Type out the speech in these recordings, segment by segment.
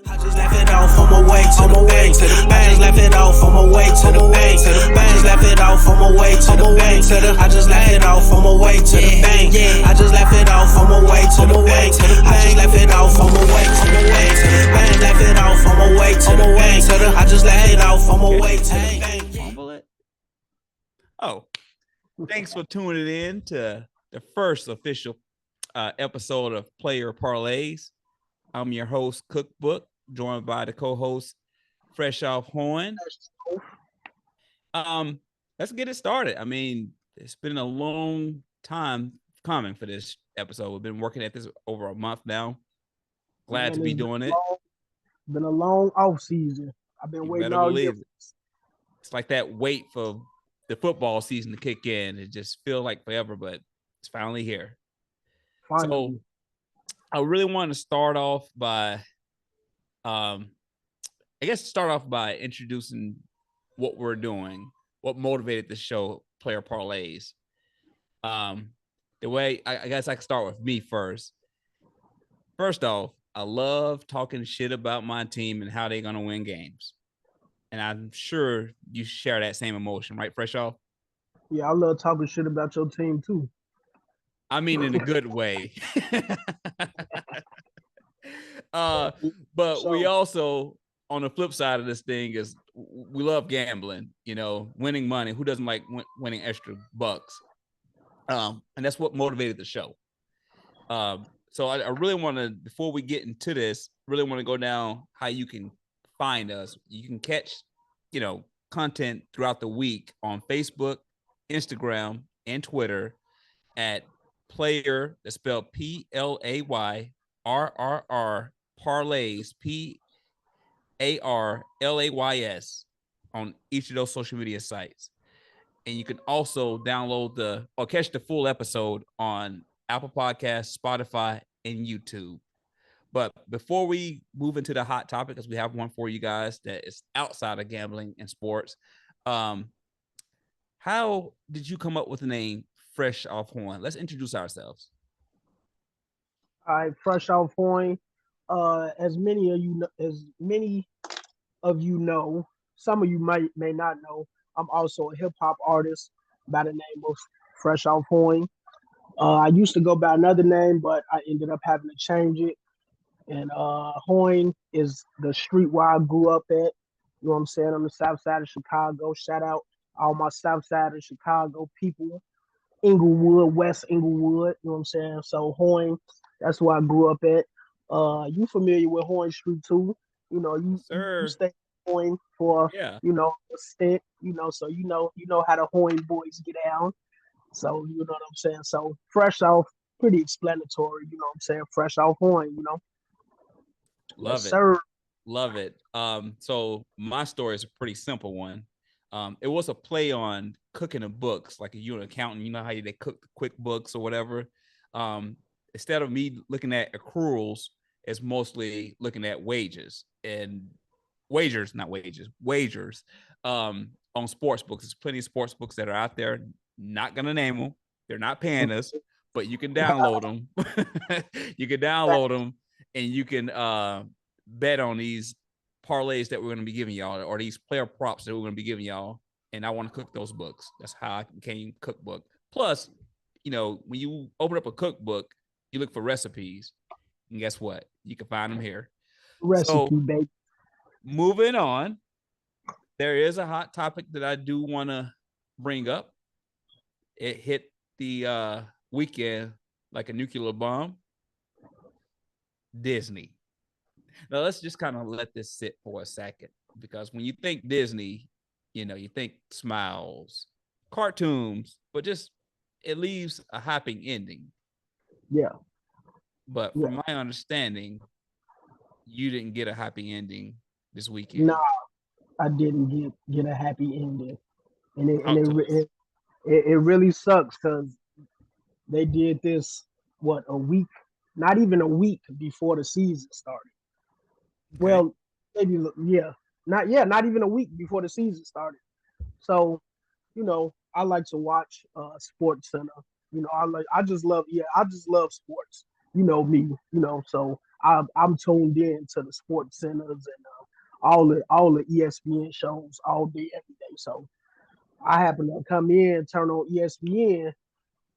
I just laugh it off on my way to the bank. I just laugh it off on my way to the bank. I just laugh it off on my way to the bank. I just laugh it off on my way to the bank. I just laugh it off on my way to the bank. I just laugh it off on my way to the bank. I just laugh it off on my way to the bank. I just laugh it off on my way to the bank. Fumble it. Oh, thanks for tuning in to the first official episode of Player Parlays. I'm your host, Kook Book, joined by the co-host, Freshoph Horn. Let's get it started. I mean, it's been a long time coming for this episode. We've been working at this over a month now. Glad to be doing it. Been a long off season. I've been waiting all year. It's like that wait for the football season to kick in. It just feels like forever, but it's finally here. Finally. So I really want to start off by, introducing what we're doing, what motivated the show, Player Parlays. The way I guess I can start with me first. First off, I love talking shit about my team and how they're gonna win games, and I'm sure you share that same emotion, right, Freshoph? Yeah, I love talking shit about your team too. I mean, in a good way. But we also, on the flip side of this thing, is we love gambling, winning money. Who doesn't like winning extra bucks? And that's what motivated the show. So I really want to, before we get into this, really want to go down how you can find us. You can catch, content throughout the week on Facebook, Instagram, and Twitter at Player, that's spelled PLAYRRR, Parlays, PARLAYS, on each of those social media sites. And you can also download catch the full episode on Apple Podcasts, Spotify, and YouTube. But before we move into the hot topic, because we have one for you guys that is outside of gambling and sports, how did you come up with the name Freshoph Horn? Let's introduce ourselves. All right, Freshoph Horn. As many of you know, some of you may not know, I'm also a hip hop artist by the name of Freshoph Horn. I used to go by another name, but I ended up having to change it. And Horn is the street where I grew up at. You know what I'm saying? On the south side of Chicago. Shout out all my south side of Chicago people. Inglewood, West Inglewood. You know what I'm saying? So Horn, that's where I grew up at. You familiar with Horn Street too? You stay in Horn for a stint. So you know how the Horn boys get down. So you know what I'm saying. So Freshoph, pretty explanatory. You know what I'm saying. Freshoph Horn. Love it. Love it. So my story is a pretty simple one. It was a play on cooking the books, like you're an accountant, you know how they cook the quick books or whatever. Instead of me looking at accruals, it's mostly looking at wages and wagers on sports books. There's plenty of sports books that are out there. Not gonna name them. They're not paying us, but you can download them. And you can bet on these parlays that we're going to be giving y'all, or these player props that we're going to be giving y'all. And I want to cook those books. That's how I became cookbook. Plus, when you open up a cookbook, you look for recipes. And guess what? You can find them here. Babe. Moving on, there is a hot topic that I do want to bring up. It hit the weekend like a nuclear bomb. Disney. Now let's just kind of let this sit for a second, because when you think Disney, you think smiles, cartoons, but just it leaves a happy ending. Yeah. But from my understanding, you didn't get a happy ending this weekend. No, I didn't get a happy ending, and it really sucks because they did this a week, not even a week before the season started. Okay. Well, maybe not even a week before the season started. So, I like to watch Sports Center. I just love sports. You know me, so I'm tuned in to the sports centers and all the ESPN shows all day every day. So I happen to come in, turn on ESPN.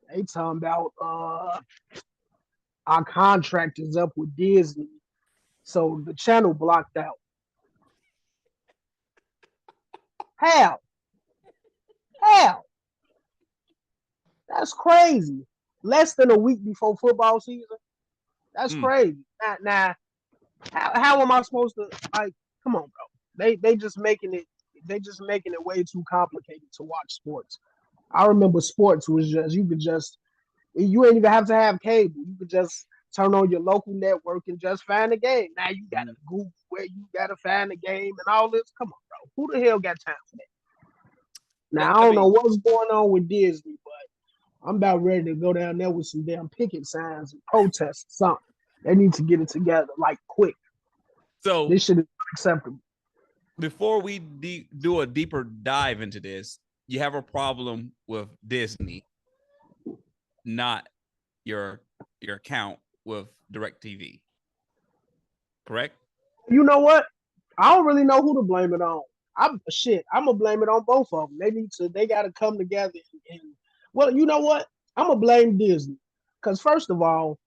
They talking about our contract is up with Disney, so the channel blocked out. How? How? That's crazy. Less than a week before football season. That's crazy. Now, how am I supposed to like? Come on, bro. They just making it. They just making it way too complicated to watch sports. I remember sports was just you ain't even have to have cable. You could just turn on your local network and just find the game. Now you gotta Google where you gotta find the game and all this. Come on, bro. Who the hell got time for that? Now I don't know what's going on with Disney, but I'm about ready to go down there with some damn picket signs and protest or something. They need to get it together like quick. So this shit is unacceptable. Before we do a deeper dive into this, you have a problem with Disney, not your account with DirecTV, correct? You know what? I don't really know who to blame it on. I'm gonna blame it on both of them. They gotta come together and well, you know what? I'm gonna blame Disney. Cause first of all,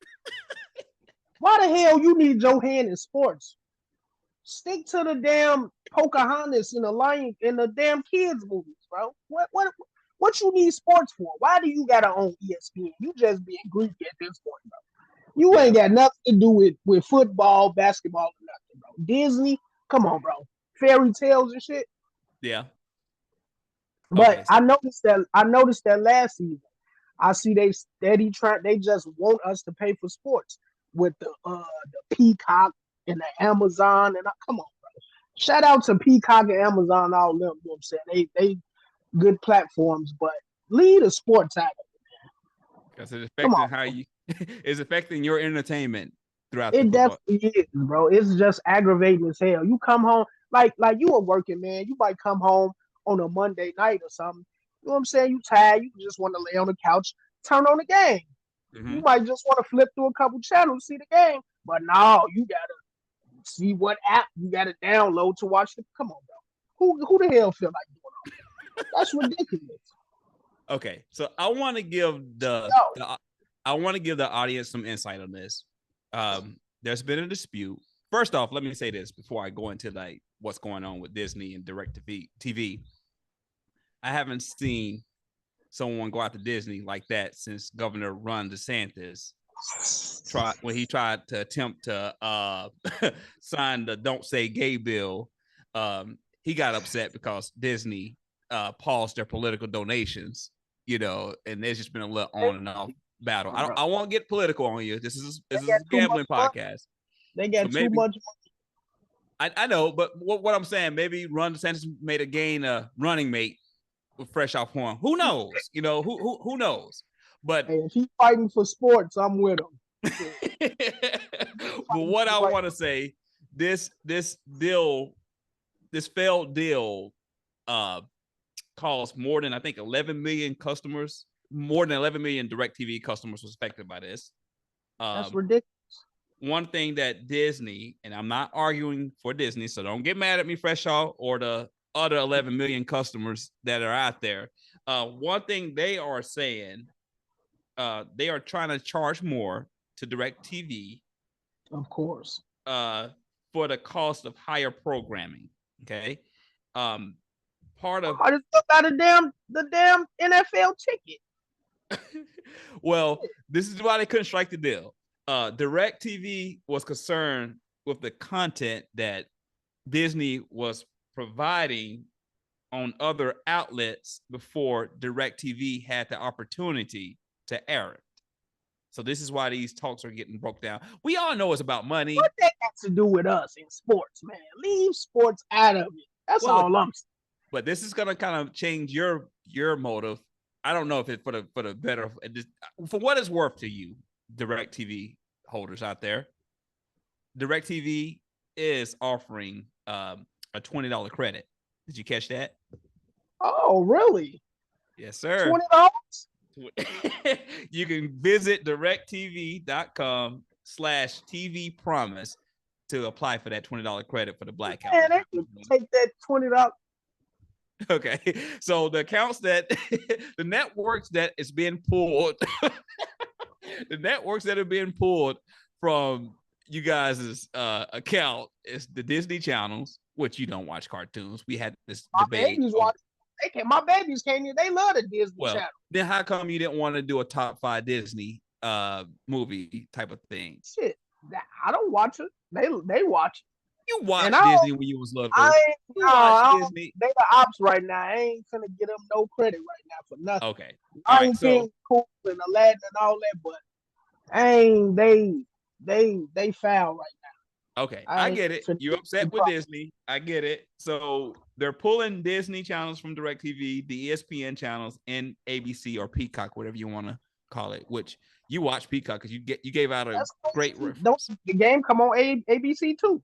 why the hell you need your hand in sports? Stick to the damn Pocahontas and the Lion and the damn kids movies, bro. What you need sports for? Why do you gotta own ESPN? You just being greedy at this point, bro. You ain't got nothing to do with football, basketball, or nothing, bro. Disney, come on, bro. Fairy tales and shit. Yeah. But okay, I noticed that last season. I see they steady trying. They just want us to pay for sports with the Peacock and the Amazon and come on, bro. Shout out to Peacock and Amazon, all them. You know what I'm saying? They good platforms, but lead the sports out of it, because it's affecting how you. It's affecting your entertainment throughout. It definitely is, bro. It's just aggravating as hell. You come home like you a working man. You might come home on a Monday night or something. You know what I'm saying? You tired. You just want to lay on the couch, turn on the game. You might just want to flip through a couple channels, see the game. But no, you gotta see what app you gotta download to watch it. Come on, bro. Who the hell feel like doing all that? That's ridiculous. Okay, so I want to give the audience some insight on this. There's been a dispute. First off, let me say this before I go into like what's going on with Disney and DirecTV. I haven't seen someone go out to Disney like that since Governor Ron DeSantis when he tried to attempt to sign the Don't Say Gay bill. He got upset because Disney paused their political donations, and there's just been a little on and off battle. I won't get political on you. This is a gambling podcast. They got too much money. I know, but what I'm saying, maybe Ron DeSantis made a gain a running mate with Freshoph Horn. Who knows? Who knows? But hey, if he's fighting for sports, I'm with him. But what I want to say, this failed deal caused more than I think 11 million customers. More than 11 million DirecTV customers was affected by this. That's ridiculous. One thing that Disney, and I'm not arguing for Disney, so don't get mad at me, Freshoph, or the other 11 million customers that are out there. One thing they are saying, they are trying to charge more to DirecTV. Of course. For the cost of higher programming. Okay. Part of I just got the damn NFL ticket. Well, this is why they couldn't strike the deal. DirecTV was concerned with the content that Disney was providing on other outlets before DirecTV had the opportunity to air it. So this is why these talks are getting broke down. We all know it's about money. What that got to do with us in sports, man? Leave sports out of it. That's all I'm saying. But this is gonna kind of change your motive. I don't know if it's for the better. For what it's worth to you, DirecTV holders out there, DirecTV is offering a $20 credit. Did you catch that? Oh, really? Yes, sir. $20? You can visit directv.com TV promise to apply for that $20 credit for the Black Man, account. they could take that $20. Okay, so the accounts that the networks that is being pulled, the networks that are being pulled from you guys' account is the Disney channels, which you don't watch cartoons. We had this debate. My babies came here. They love the Disney channel. Then how come you didn't want to do a top 5 Disney movie type of thing? Shit, I don't watch it. They watch it. You watched Disney when you was little. Disney. They the ops right now. I ain't finna get them no credit right now for nothing. Okay. Lion King, cool, and Aladdin and all that, but they foul right now. Okay, I get it. You're upset with Disney. I get it. So they're pulling Disney channels from DirecTV, the ESPN channels, and ABC or Peacock, whatever you want to call it. Which you watch Peacock because you gave out a great. The game come on ABC too.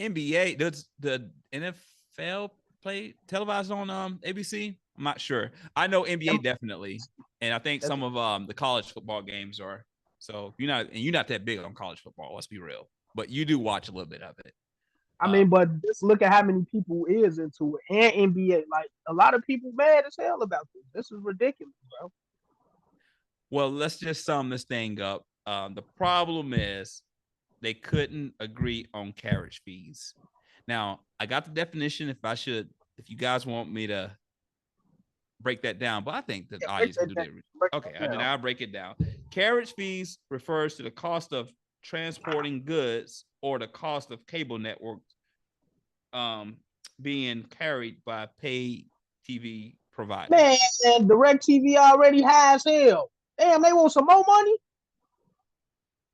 NBA, does the NFL play televised on ABC? I'm not sure. I know NBA definitely, and I think some of the college football games are. So you're not that big on college football. Let's be real, but you do watch a little bit of it. I mean, but just look at how many people is into it, and NBA. Like a lot of people mad as hell about this. This is ridiculous, bro. Well, let's just sum this thing up. The problem is they couldn't agree on carriage fees. Now, I got the definition if you guys want me to break that down, but I think the audience will do that. Okay, I'll break it down. Carriage fees refers to the cost of transporting goods or the cost of cable networks being carried by paid TV providers. Man, DirecTV already has hell. Damn, they want some more money?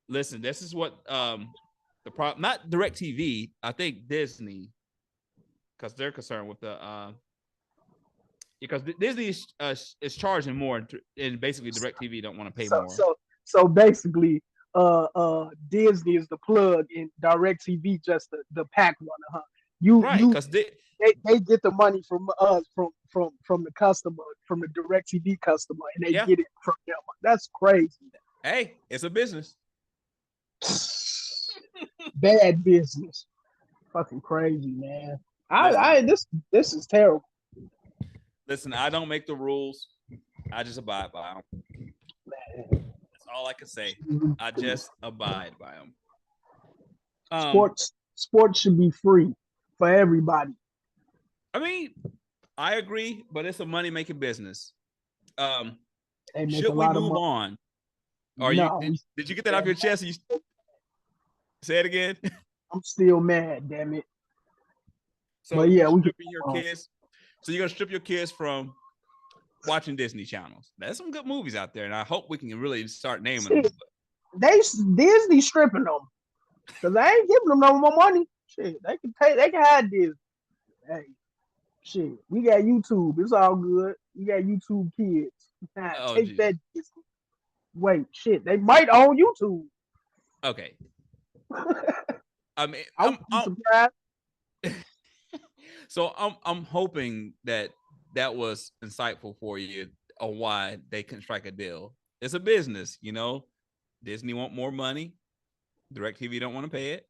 Listen, this is what the problem. Not DirecTV. I think Disney, because they're concerned with the because Disney is charging more, and basically DirecTV don't want to pay more. So basically, Disney is the plug, and DirecTV just the pack runner, huh? Because they get the money from us, from the customer, from the DirecTV customer, and they get it from them. That's crazy. Hey, it's a business. Bad business. Fucking crazy, man. This is terrible. Listen, I don't make the rules. I just abide by them. That's all I can say. I just abide by them. Sports should be free for everybody. I mean, I agree, but it's a money-making business. Should we move on? Or did you get that off your chest? Say it again. I'm still mad, damn it. So but yeah, So you're gonna strip your kids from watching Disney channels. There's some good movies out there, and I hope we can really start naming them. Disney stripping them because I ain't giving them no more money. Shit, they can have Disney. Hey, shit, we got YouTube. It's all good. We got YouTube Kids. Take that Disney. Wait, shit, they might own YouTube. Okay. I mean, I'm surprised. So I'm hoping that was insightful for you on why they couldn't strike a deal. It's a business, you know. Disney want more money. DirecTV don't want to pay it.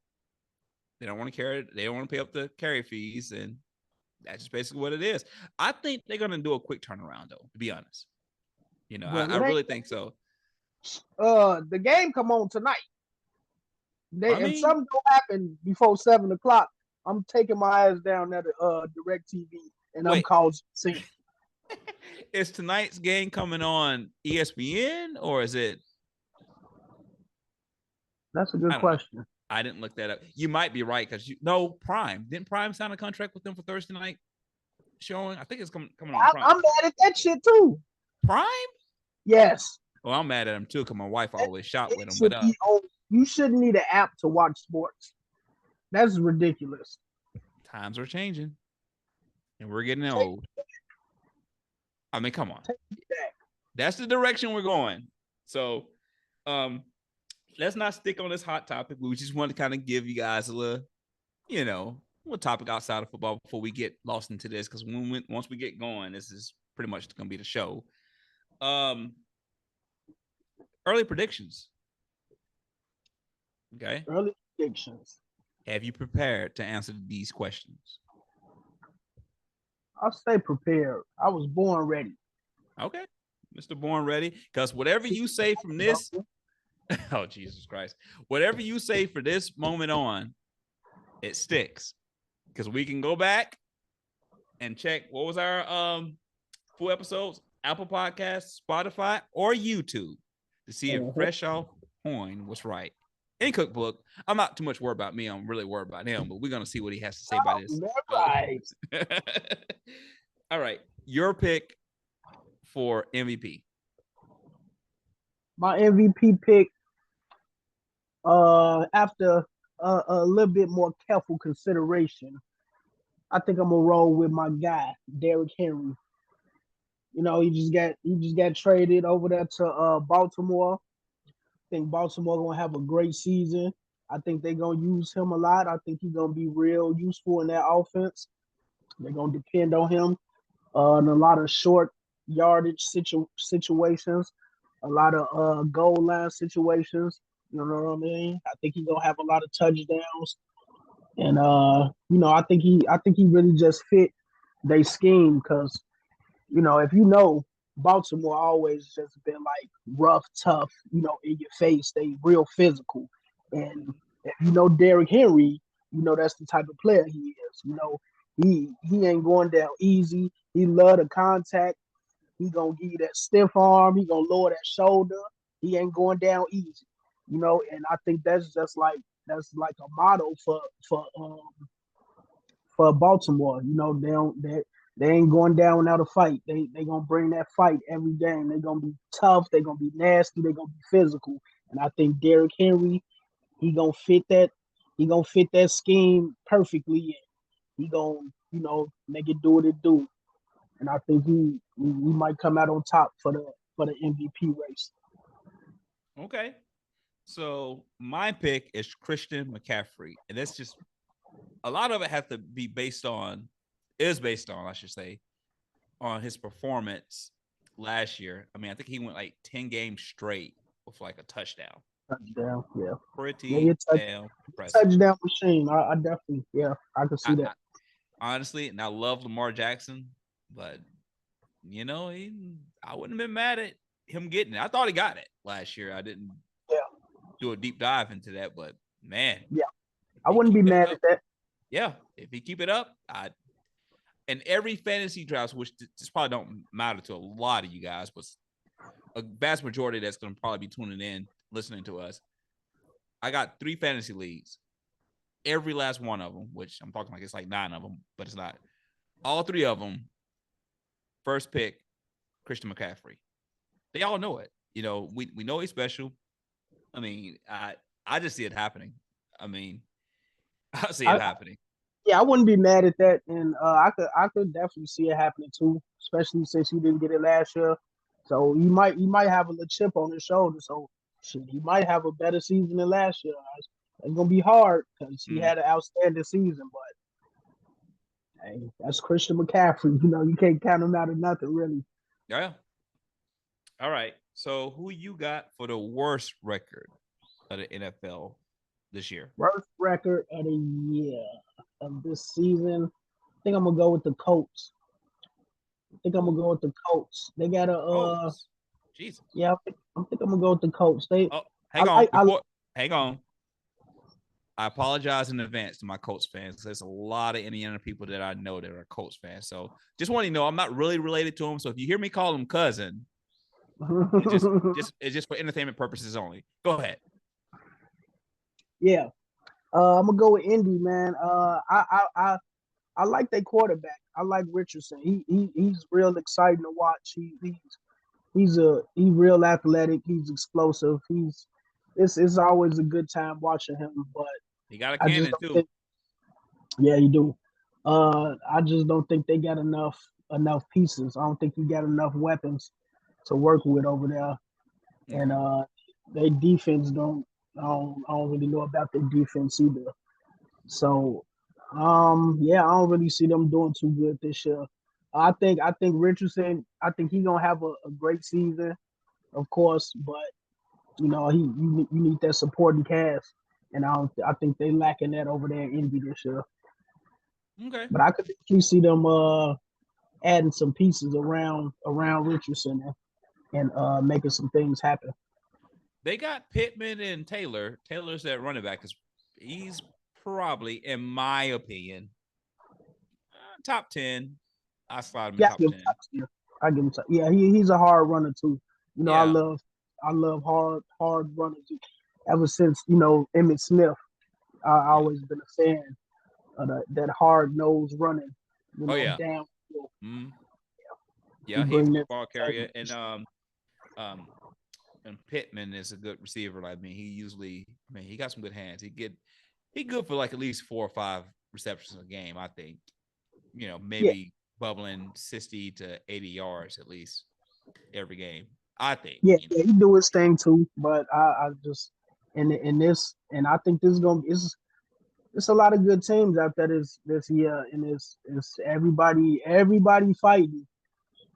They don't want to carry it. They don't want to pay up the carry fees, and that's just basically what it is. I think they're gonna do a quick turnaround, though. To be honest, you know, I really think so. The game come on tonight. If something don't happen before 7:00, I'm taking my ass down at DirecTV and I'm calling scene. Is tonight's game coming on ESPN or is it? That's a good question. I didn't look that up. You might be right because Prime. Didn't Prime sign a contract with them for Thursday night showing? I think it's coming on Prime. I'm mad at that shit too. Prime? Yes. Well, I'm mad at them too because my wife always shot with them. But you shouldn't need an app to watch sports. That's ridiculous. Times are changing, and we're getting old. I mean, come on. That's the direction we're going. So, let's not stick on this hot topic. We just want to kind of give you guys a little, topic outside of football before we get lost into this. Because once we get going, this is pretty much going to be the show. Early predictions. Okay. Early predictions. Have you prepared to answer these questions? I'll stay prepared. I was born ready. Okay. Mr. Born Ready. Because whatever you say from this, oh, Jesus Christ. Whatever you say for this moment on, it sticks. Because we can go back and check what was our full episodes, Apple Podcasts, Spotify, or YouTube to see if Freshoph Coin was right. In Cookbook, I'm not too much worried about me. I'm really worried about him, but we're going to see what he has to say about this. Right. All right. Your pick for MVP. My MVP pick, after a little bit more careful consideration, I think I'm gonna roll with my guy, Derrick Henry. You know, he just got traded over there to Baltimore. I think Baltimore gonna have a great season. I think they're gonna use him a lot. I think he's gonna be real useful in that offense. They're gonna depend on him in a lot of short yardage situations, a lot of goal line situations. You know what I mean? I think he's gonna have a lot of touchdowns, and I think he really just fit their scheme because if Baltimore always just been like rough, tough, in your face. They real physical. And if Derrick Henry, that's the type of player he is. He ain't going down easy. He love the contact. He gonna give you that stiff arm. He gonna lower that shoulder. He ain't going down easy. And I think that's like a motto for Baltimore. They ain't going down without a fight. They gonna bring that fight every game. They gonna be tough. They gonna be nasty. They gonna be physical. And I think Derrick Henry, he gonna fit that. He gonna fit that scheme perfectly. And he gonna make it do what it do. And I think he might come out on top for the MVP race. Okay. So my pick is Christian McCaffrey. And that's just a lot of it has to be based on, I should say, on his performance last year. I mean, I think he went like 10 games straight with like a touchdown. Touchdown, yeah. Pretty damn impressive. Touchdown machine. I definitely, I can see that. Honestly, and I love Lamar Jackson, but I wouldn't have been mad at him getting it. I thought he got it last year. I didn't do a deep dive into that, but man, I wouldn't be mad at that. Yeah, if he keep it up, and every fantasy drafts, which this probably don't matter to a lot of you guys, but a vast majority that's going to probably be tuning in, listening to us. I got 3 fantasy leagues. Every last one of them, which I'm talking like it's like 9 of them, but it's not. All 3 of them, first pick, Christian McCaffrey. They all know it. We know he's special. I mean, I just see it happening. I mean, I see it happening. Yeah, I wouldn't be mad at that, and I could definitely see it happening too, especially since he didn't get it last year. So he might have a little chip on his shoulder. So he might have a better season than last year. It's gonna be hard because he had an outstanding season, but hey, that's Christian McCaffrey. You can't count him out of nothing, really. Yeah. All right. So who you got for the worst record of the NFL this year? Worst record of the year of this season. I think I'm gonna go with the Colts. They got a Jesus. Yeah, I think I'm gonna go with the Colts. Hang on. I apologize in advance to my Colts fans. There's a lot of Indiana people that I know that are Colts fans. So just want you to know I'm not really related to them. So if you hear me call them cousin, it's just for entertainment purposes only. Go ahead. Yeah. I'm gonna go with Indy, man. I like their quarterback. I like Richardson. He's real exciting to watch. He's real athletic. He's explosive. It's always a good time watching him. But he got a cannon too. Yeah, he do. I just don't think they got enough pieces. I don't think he got enough weapons to work with over there. And their defense I don't really know about their defense either. So I don't really see them doing too good this year. I think Richardson, I think he's gonna have a great season, of course, but you need that supporting cast. and I think they lacking that over there in Indy this year. Okay. But I could definitely see them adding some pieces around Richardson and making some things happen. They got Pittman and Taylor. Taylor's that running back. He's probably, in my opinion, top 10. I slide him in top 10. I give him top. Yeah, he's a hard runner too. You know, Yeah. I love hard runners. Ever since, you know, Emmitt Smith, I always been a fan of that hard nose running. You know, down. Mm-hmm. Yeah, he's a football carrier, and Pittman is a good receiver. I mean, he got some good hands. He good for like at least 4 or 5 receptions a game. I think, you know, maybe bubbling 60 to 80 yards at least every game. I think. Yeah, he do his thing too. But I just in this, and I think this is gonna be. It's a lot of good teams out there this year, and it's everybody fighting.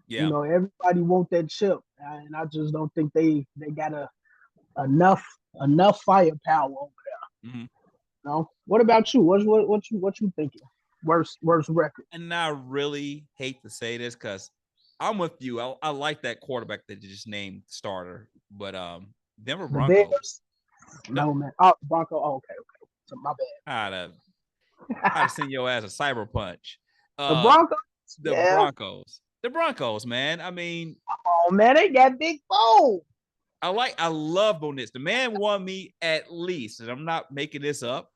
Yeah. You know, everybody want that chip, and I just don't think they got enough firepower over there. Mm-hmm. No. What about you? What you thinking? Worst record. And I really hate to say this because I'm with you. I like that quarterback that you just named starter, but Denver Broncos. No man. Oh, Bronco. Oh, okay. So my bad. I'd send your ass a cyber punch. The Broncos. The Broncos, man. I mean, oh man, they got Big Bo. I love Bo Nix. The man won me at least, and I'm not making this up.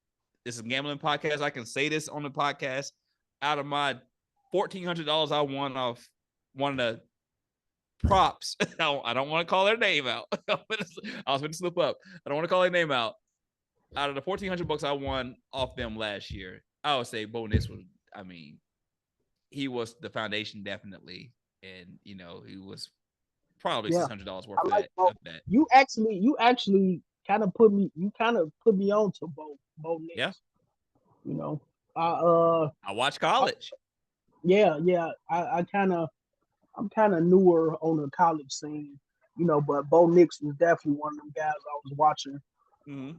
This is a gambling podcast. I can say this on the podcast. Out of my $1,400 I won off one of the props. I don't want to call their name out. I was going to slip up. I don't want to call their name out. Out of the $1,400 I won off them last year, I would say Bo Nix was, I mean, he was the foundation definitely. And, you know, he was probably $600 worth of that. You actually kind of put me on to Bo Nix. Yeah. You know, I watch college. I'm kind of newer on the college scene, you know, but Bo Nix was definitely one of them guys I was watching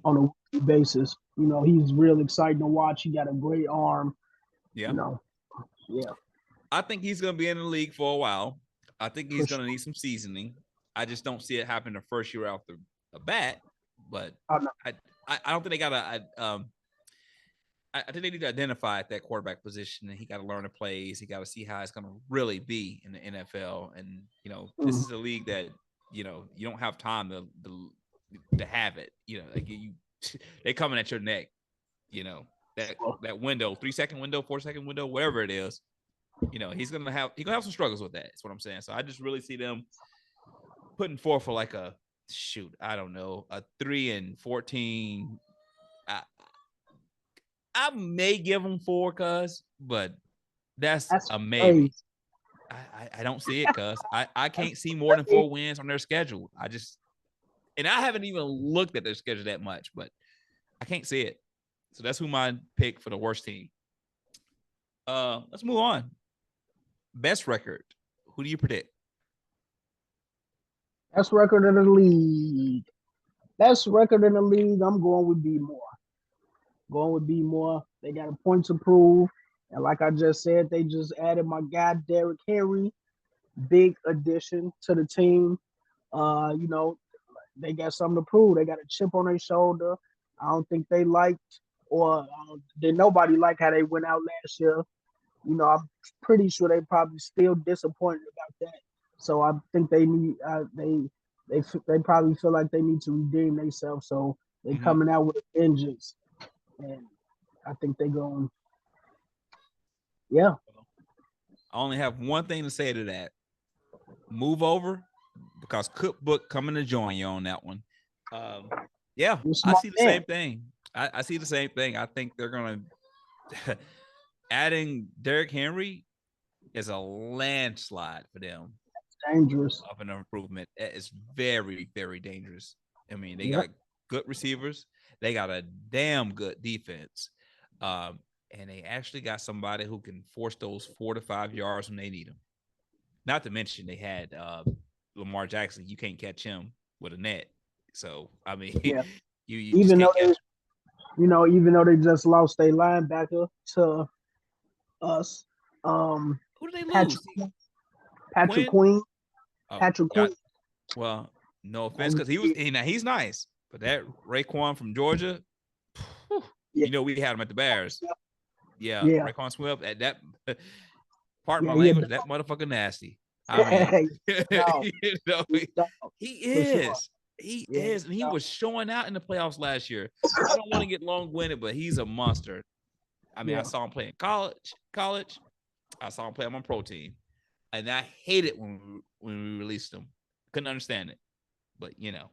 on a weekly basis. You know, he's real exciting to watch. He got a great arm. Yeah. You know, yeah. I think he's going to be in the league for a while. I think he's going to need some seasoning. I just don't see it happen the first year off the bat. But I don't think they got I think they need to identify at that quarterback position, and he got to learn the plays. He got to see how it's going to really be in the NFL. And, you know, this is a league that, you know, you don't have time to have it. You know, like they coming at your neck, you know, that window, 3-second window, 4-second window, whatever it is. You know, he's gonna have some struggles with that. That's what I'm saying. So I just really see them putting forth for like a 3-14. I may give them 4, but that's a maybe. I don't see it, I can't see more than 4 wins on their schedule. I haven't even looked at their schedule that much, but I can't see it. So that's who my pick for the worst team. Let's move on. Best record. Who do you predict? Best record in the league. I'm going with B More. They got a point to prove. And like I just said, they just added my guy, Derrick Henry. Big addition to the team. You know, they got something to prove. They got a chip on their shoulder. I don't think they liked did nobody like how they went out last year. You know, I'm pretty sure they probably still disappointed about that. So I think they need they probably feel like they need to redeem themselves. So they're coming out with a vengeance, and I think they're going. Yeah. I only have one thing to say to that. Move over, because Kook Book coming to join you on that one. Yeah, I see the same thing. I see the same thing. I think they're going to adding Derrick Henry is a landslide for them. Dangerous. Of an improvement. It's very, very dangerous. I mean, they got good receivers. They got a damn good defense. And they actually got somebody who can force those 4 to 5 yards when they need them. Not to mention they had Lamar Jackson. You can't catch him with a net. So, I mean, you even though even though they just lost their linebacker to us, Who did they Patrick lose? Patrick Quinn? Queen, Oh, Patrick yeah. Queen. Well, no offense, because he's nice, but that Raekwon from Georgia, Yeah, we had him at the Bears. Yeah, yeah, Raekwon Smith at that. Pardon my yeah, yeah. language. That motherfucker nasty. I mean, No, dog, he for sure. is. He Yeah, is, and he was showing out in the playoffs last year. I don't want to get long-winded, but he's a monster. I mean, I yeah, saw him play in college. I saw him play on my pro team, and I hated when we released him. Couldn't understand it, but yeah.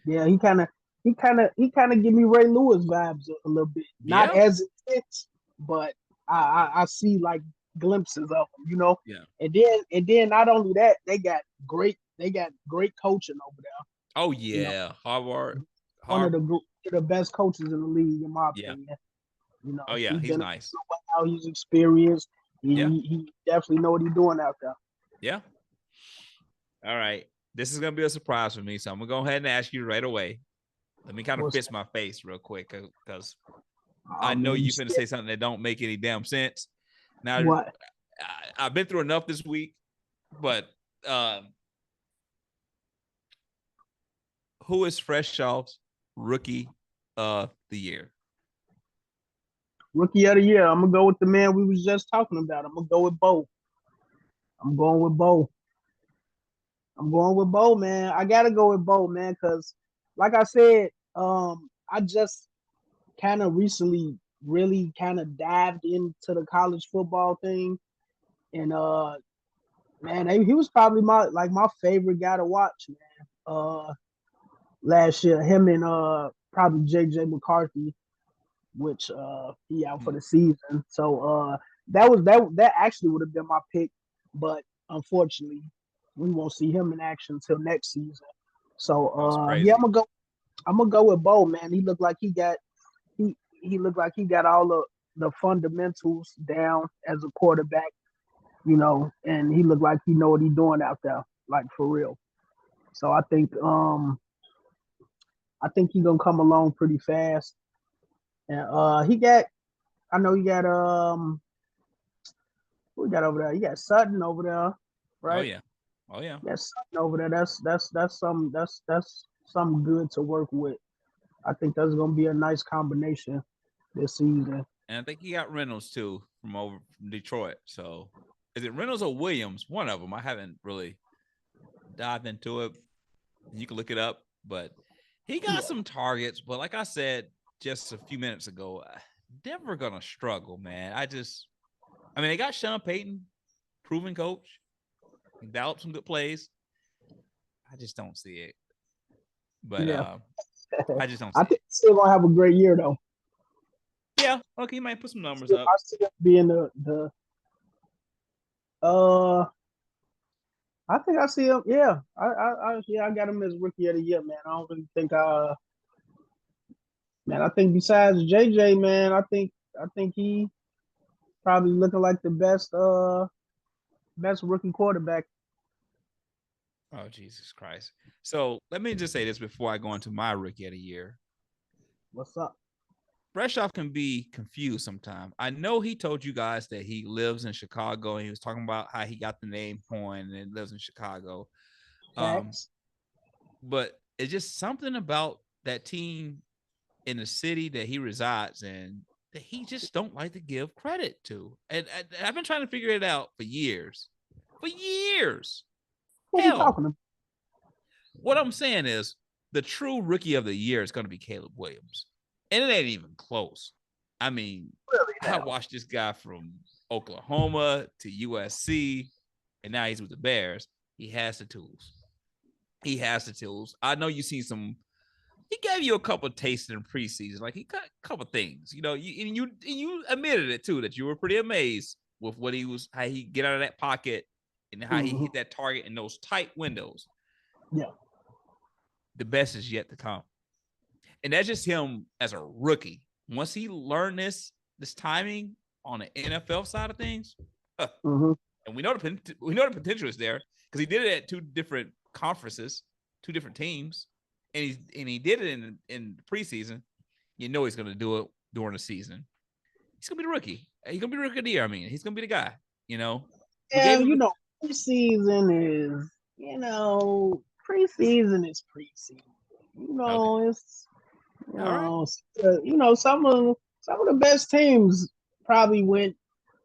He kind of give me Ray Lewis vibes a little bit. Not yeah, as intense, but I see like glimpses of him. yeah. And then not only that, they got great coaching over there. Oh You know, yeah, Harvard. one of the best coaches in the league, in my Yeah. opinion. Oh yeah, He's he's been nice. how he's experienced. Yeah, He definitely know what he's doing out there. yeah. All right, this is gonna be a surprise for me, so I'm gonna go ahead and ask you right away. Let me kind of What's fix my face real quick because I I know mean, you finna say something that don't make any damn sense. Now, what? I've been through enough this week, but who is Freshoff's rookie of the year? Rookie of the year. I'm gonna go with the man we was just talking about. I'm gonna go with Bo. I'm going with Bo. I'm going with Bo, man. I gotta go with Bo, man, because like I said, I just kind of recently really kind of dived into the college football thing, and man, he was probably my favorite guy to watch, man. Last year, him and probably JJ McCarthy, which he out for the season. So that actually would have been my pick, but unfortunately, we won't see him in action until next season. So That's yeah, crazy. I'm gonna go with Bo, man. He looked like he looked like he got all the fundamentals down as a quarterback, and he looked like he know what he's doing out there, like for real. So I think he's gonna come along pretty fast. And I know he got who we got over there? You got Sutton over there, Oh right? yeah, oh yeah. That's Sutton over there. That's something good to work with. I think that's gonna be a nice combination this season. And I think he got Reynolds too from Detroit. So is it Reynolds or Williams? One of them. I haven't really dived into it. You can look it up, but he got some targets. But like I said just a few minutes ago, Denver gonna struggle, man. I mean, they got Sean Payton, proven coach. He developed some good plays. I just don't see it. But Yeah, I just don't I see think it. he's still gonna have a great year though. Yeah, okay, he might put some numbers up. I see him being the uh. I think I see him. Yeah, I got him as rookie of the year, man. I don't really think man. I think besides JJ, man, I think he probably looking like the best rookie quarterback. Oh, Jesus Christ. So let me just say this before I go into my rookie of the year. What's up? Freshoph can be confused sometimes. I know he told you guys that he lives in Chicago and he was talking about how he got the name Coin and lives in Chicago. Facts. But it's just something about that team in the city that he resides in that he just don't like to give credit to. And I've been trying to figure it out for years. For years. What we talking about? What I'm saying is the true rookie of the year is going to be Caleb Williams. And it ain't even close. I mean, Really I now? watched this guy from Oklahoma to USC, and now he's with the Bears. He has the tools. He has the tools. I know you seen some. He gave you a couple of tastes in preseason. Like he got a couple of things. You admitted it too that you were pretty amazed with what he was, how he get out of that pocket and how he hit that target in those tight windows. Yeah. The best is yet to come. And that's just him as a rookie. Once he learned this timing on the NFL side of things, and we know the potential is there because he did it at two different conferences, two different teams, and he did it in the preseason. you know he's going to do it during the season. He's going to be the rookie. He's going to be the rookie of the year. I mean, he's going to be the guy, you know. Yeah, preseason is, preseason is preseason. Okay. It's, All some of the best teams probably went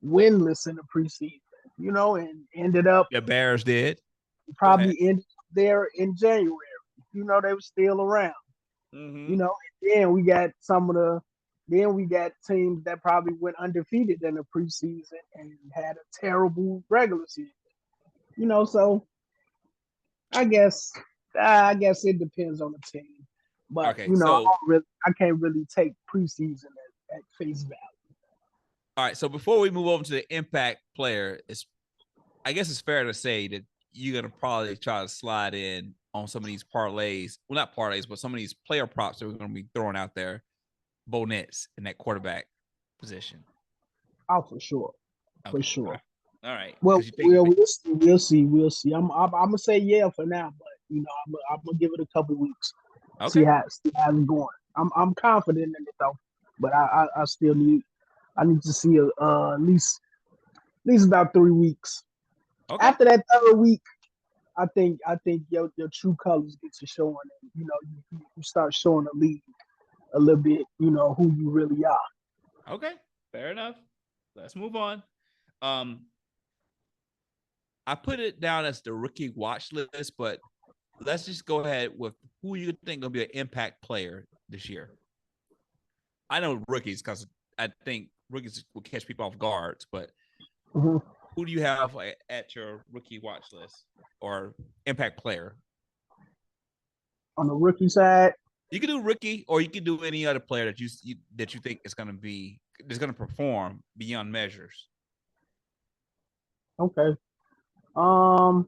winless in the preseason, and ended up The Bears did. probably ended there in January. They were still around. Mm-hmm. And then we got teams that probably went undefeated in the preseason and had a terrible regular season. So I guess it depends on the team. But Okay, so I can't really take preseason at face value. all right, so before we move over to the impact player, I guess it's fair to say that you're gonna probably try to slide in on some of these parlays. Well, not parlays, but some of these player props that we're gonna be throwing out there. Bo Nix in that quarterback position. Oh, for sure. Okay. For sure. All right. Well, we'll see. I'm gonna say yeah for now, but I'm gonna give it a couple weeks. Okay. See how it's going. I'm confident in it though, but I still need to see at least about 3 weeks. Okay. After that third week, I think your true colors get to showing, and you start showing the league a little bit, who you really are. Okay, fair enough. Let's move on. I put it down as the rookie watch list, but let's just go ahead with who you think will be an impact player this year. I know rookies because I think rookies will catch people off guards, but who do you have at your rookie watch list or impact player? On the rookie side, you can do rookie, or you can do any other player that you think is going to perform beyond measures. Okay. Well,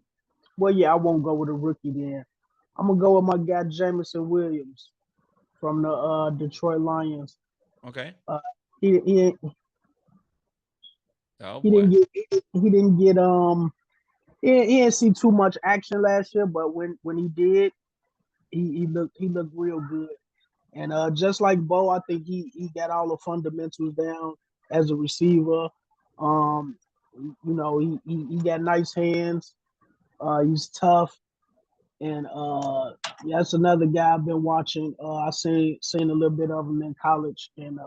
yeah, I won't go with a rookie then. I'm gonna go with my guy Jameson Williams from the Detroit Lions. Okay. He didn't see too much action last year, but when he did, he looked real good. And just like Bo, I think he got all the fundamentals down as a receiver. He got nice hands. He's tough, and that's another guy I've been watching. I seen a little bit of him in college, and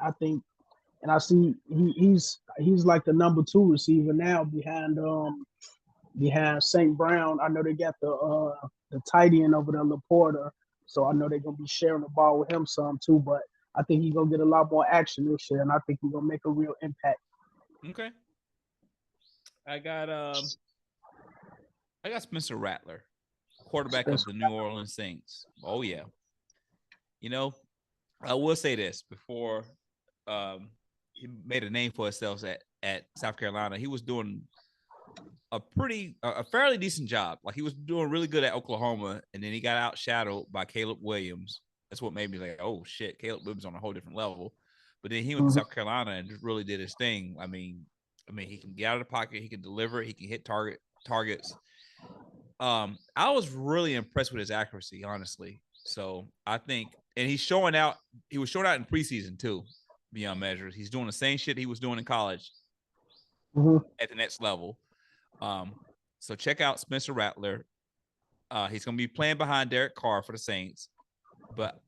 I think, and I see he's like the number 2 receiver now behind St. Brown. I know they got the tight end over there, Laporta, so I know they're gonna be sharing the ball with him some too. But I think he's gonna get a lot more action this year, and I think he's gonna make a real impact. Okay. I got Spencer Rattler, quarterback of the New Orleans Saints. Oh yeah. I will say this before he made a name for himself at South Carolina. He was doing a fairly decent job. Like, he was doing really good at Oklahoma, and then he got outshadowed by Caleb Williams. That's what made me like, oh shit, Caleb Williams on a whole different level. But then he went to South Carolina and just really did his thing. I mean, he can get out of the pocket, he can deliver, he can hit targets. I was really impressed with his accuracy, honestly. So I think, and he was showing out in preseason too, beyond measures. He's doing the same shit he was doing in college at the next level. So check out Spencer Rattler. He's going to be playing behind Derek Carr for the Saints. But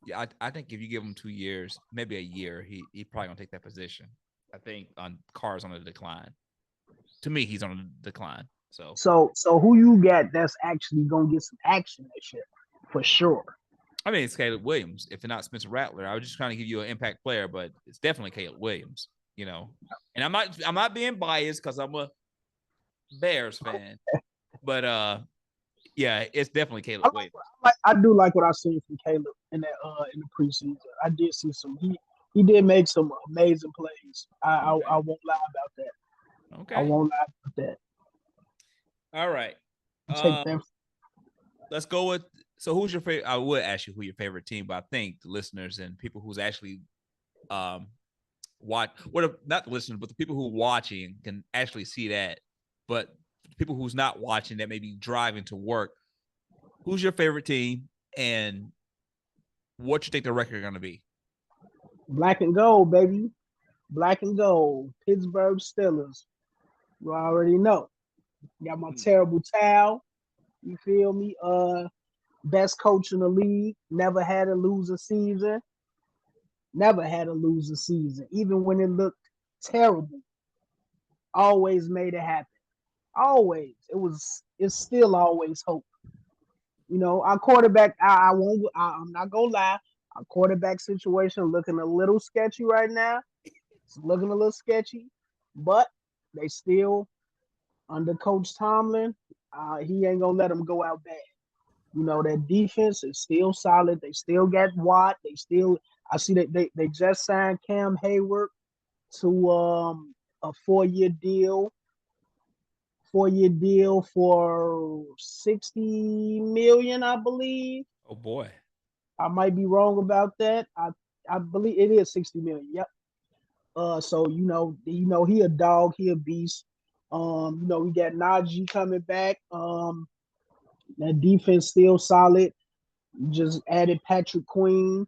yeah, I think if you give him 2 years, maybe a year, he probably going to take that position. I think Carr's on the decline. To me, he's on the decline. So who you got that's actually going to get some action this year for sure? I mean, it's Caleb Williams. If not Spencer Rattler, I was just trying to give you an impact player, but it's definitely Caleb Williams. And I'm not being biased because I'm a Bears fan, but yeah, it's definitely Caleb Williams. I do like what I've seen from Caleb in the preseason. I did see some. He did make some amazing plays. I won't lie about that. Okay, I won't lie about that. All right. Let's go with. So, who's your favorite? I would ask you who your favorite team, but I think the listeners and people who's actually not the listeners, but the people who are watching can actually see that. But people who's not watching that may be driving to work, who's your favorite team and what you think the record is going to be? Black and gold, baby. Black and gold. Pittsburgh Steelers. You already know. Got my terrible towel. You feel me? Best coach in the league. Never had a losing season. Never had a losing season. Even when it looked terrible. Always made it happen. Always. It's still always hope. You know, our quarterback, I'm not gonna lie. Our quarterback situation looking a little sketchy right now. It's looking a little sketchy, but they still under Coach Tomlin. He ain't gonna let them go out bad. You know, that defense is still solid. They still got Watt. I see that they just signed Cam Hayward to a 4-year deal. 4-year deal for 60 million, I believe. Oh boy. I might be wrong about that. I believe it is 60 million. Yep. So he a dog, he a beast. We got Najee coming back. That defense still solid. Just added Patrick Queen.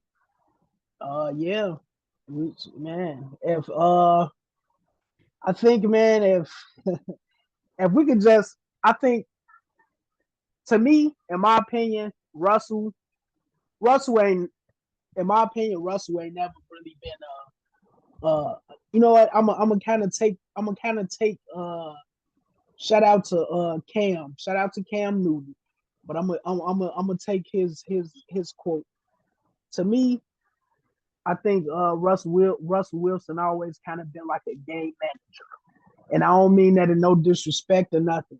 Yeah. Man, if I think, man, if we could just, I think, to me, in my opinion, Russell ain't, in my opinion, Russell ain't never really been you know what? I'm gonna kind of take shout out to Cam Newton, but I'm gonna take his quote. To me, I think Russell Wilson always kind of been like a game manager, and I don't mean that in no disrespect or nothing,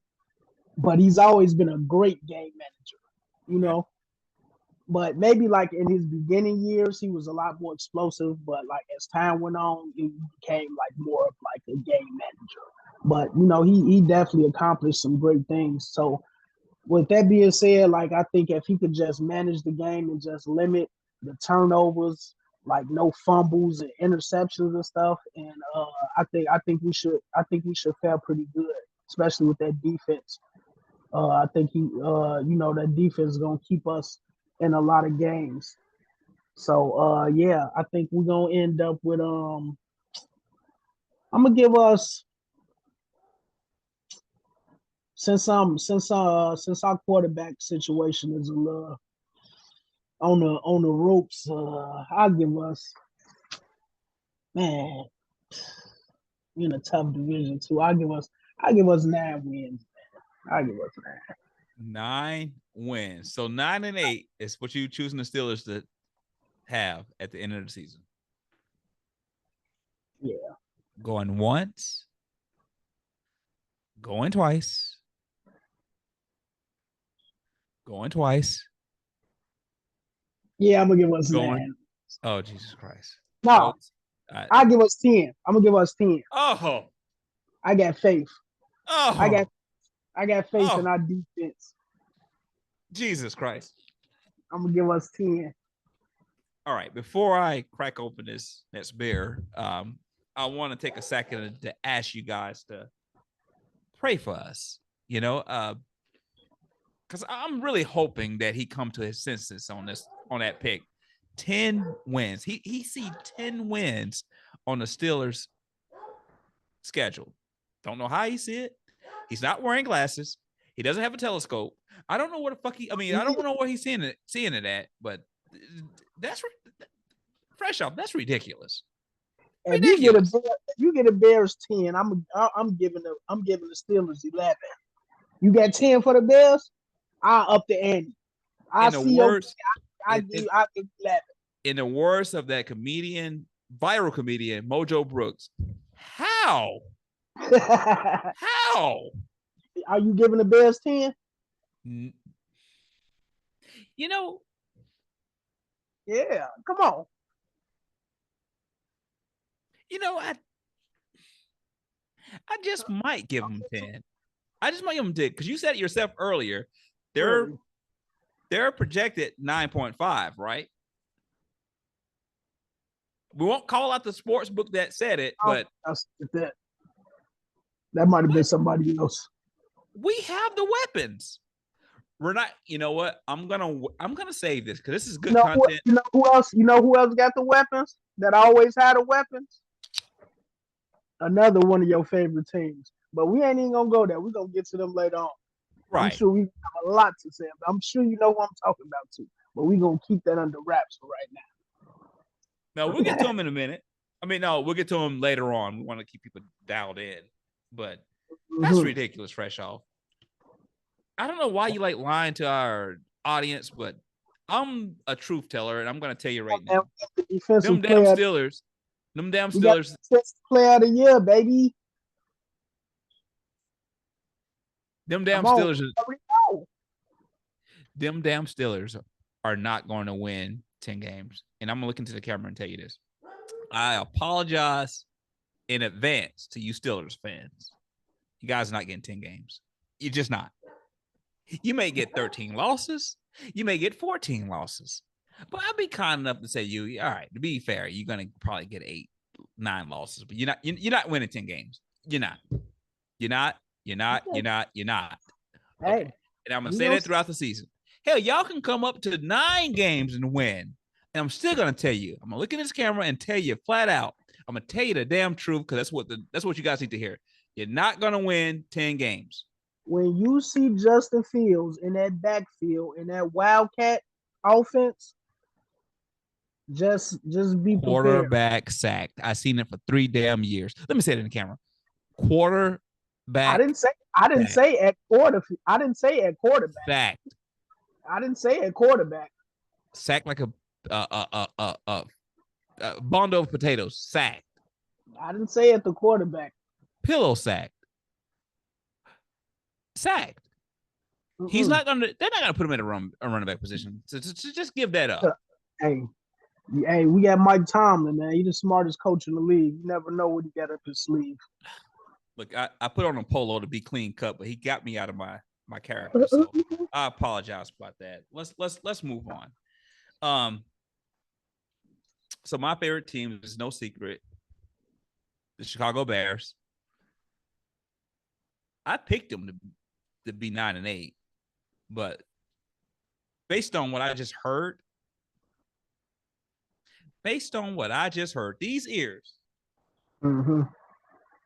but he's always been a great game manager, you know. But maybe like in his beginning years, he was a lot more explosive. But like as time went on, he became like more of like a game manager. But he definitely accomplished some great things. So with that being said, like I think if he could just manage the game and just limit the turnovers, like no fumbles and interceptions and stuff, and I think we should fare pretty good, especially with that defense. I think that defense is gonna keep us in a lot of games. So yeah, I think we're gonna end up with I'm gonna give us since our quarterback situation is a little on the ropes, I'll give us, man, in a tough division too. I'll give us 9 wins. I'll give us 9 wins. So 9-8 is what you choosing the Steelers to have at the end of the season. Yeah. Going once, going twice, going twice. Yeah, I'm gonna give us 9. Oh, Jesus Christ. No, I'll give us 10. I'm gonna give us 10. Oh. I got faith. Oh. I got faith in our defense. Jesus Christ. I'm gonna give us 10. All right. Before I crack open this beer, I want to take a second to ask you guys to pray for us. Because I'm really hoping that he come to his senses on that pick. 10 wins. He see 10 wins on the Steelers schedule. Don't know how he see it. He's not wearing glasses. He doesn't have a telescope. I don't know what the fuck I don't know where he's seeing it at, but that's Freshoph. That's ridiculous. If you get a Bears 10, I'm giving the Steelers 11. You got 10 for the Bears? I'll up the ante. I give 11. In the words of that viral comedian, Mojo Brooks, how? How? Are you giving the Bears 10? Yeah, come on. I just might give them 10. I just might give them 10 because you said it yourself earlier. They're projected 9.5, right? We won't call out the sports book that said it, but that might have been somebody else. We have the weapons. we're not. You know what? I'm gonna save this because this is good You know, content. you know who else? You know who else got the weapons that always had the weapons? Another one of your favorite teams. But we ain't even gonna go there. We're gonna get to them later on. I'm Right. sure we have a lot to say. I'm sure you know who I'm talking about too. But we're gonna keep that under wraps for right No, we'll get to him in a minute. I mean, no, we'll get to him later on. We want to keep people dialed in, but that's now. ridiculous, Freshoph. I don't know why you like lying to our audience, but I'm a truth teller, and I'm going to tell you right now. Them damn Steelers. Them damn Steelers. Player of the year, baby. Them damn Steelers. Them damn Steelers are not going to win 10 games. And I'm going to look into the camera and tell you this. I apologize in advance to you Steelers fans. You guys are not getting 10 games. You're just not. You may get 13 losses. You may get 14 losses. But I'd be kind enough to say all right, to be fair, you're going to probably get 8, 9 losses. But you're not winning 10 games. You're not. You're not. Hey, okay. And I'm going to say that throughout the season. Hell, y'all can come up to 9 games and win. And I'm still going to tell you. I'm going to look in this camera and tell you flat out. I'm going to tell you the damn truth because that's what you guys need to hear. You're not going to win 10 games. When you see Justin Fields in that backfield, in that Wildcat offense, just be prepared. Quarterback sacked. I've seen it for 3 damn years. Let me say it in the camera. Quarterback. I didn't say at quarterback. Sacked. I didn't say at quarterback. Sacked like a bundle of potatoes. Sacked. I didn't say at the quarterback. Pillow sacked. Sacked. Mm-mm. They're not gonna put him in a running back position. So just give that up. Hey, we got Mike Tomlin, man. He's the smartest coach in the league. You never know what he got up his sleeve. Look, I put on a polo to be clean cut, but he got me out of my character. So I apologize about that. Let's move on. So my favorite team is no secret, the Chicago Bears. I picked them to be 9-8, but based on what I just heard, these ears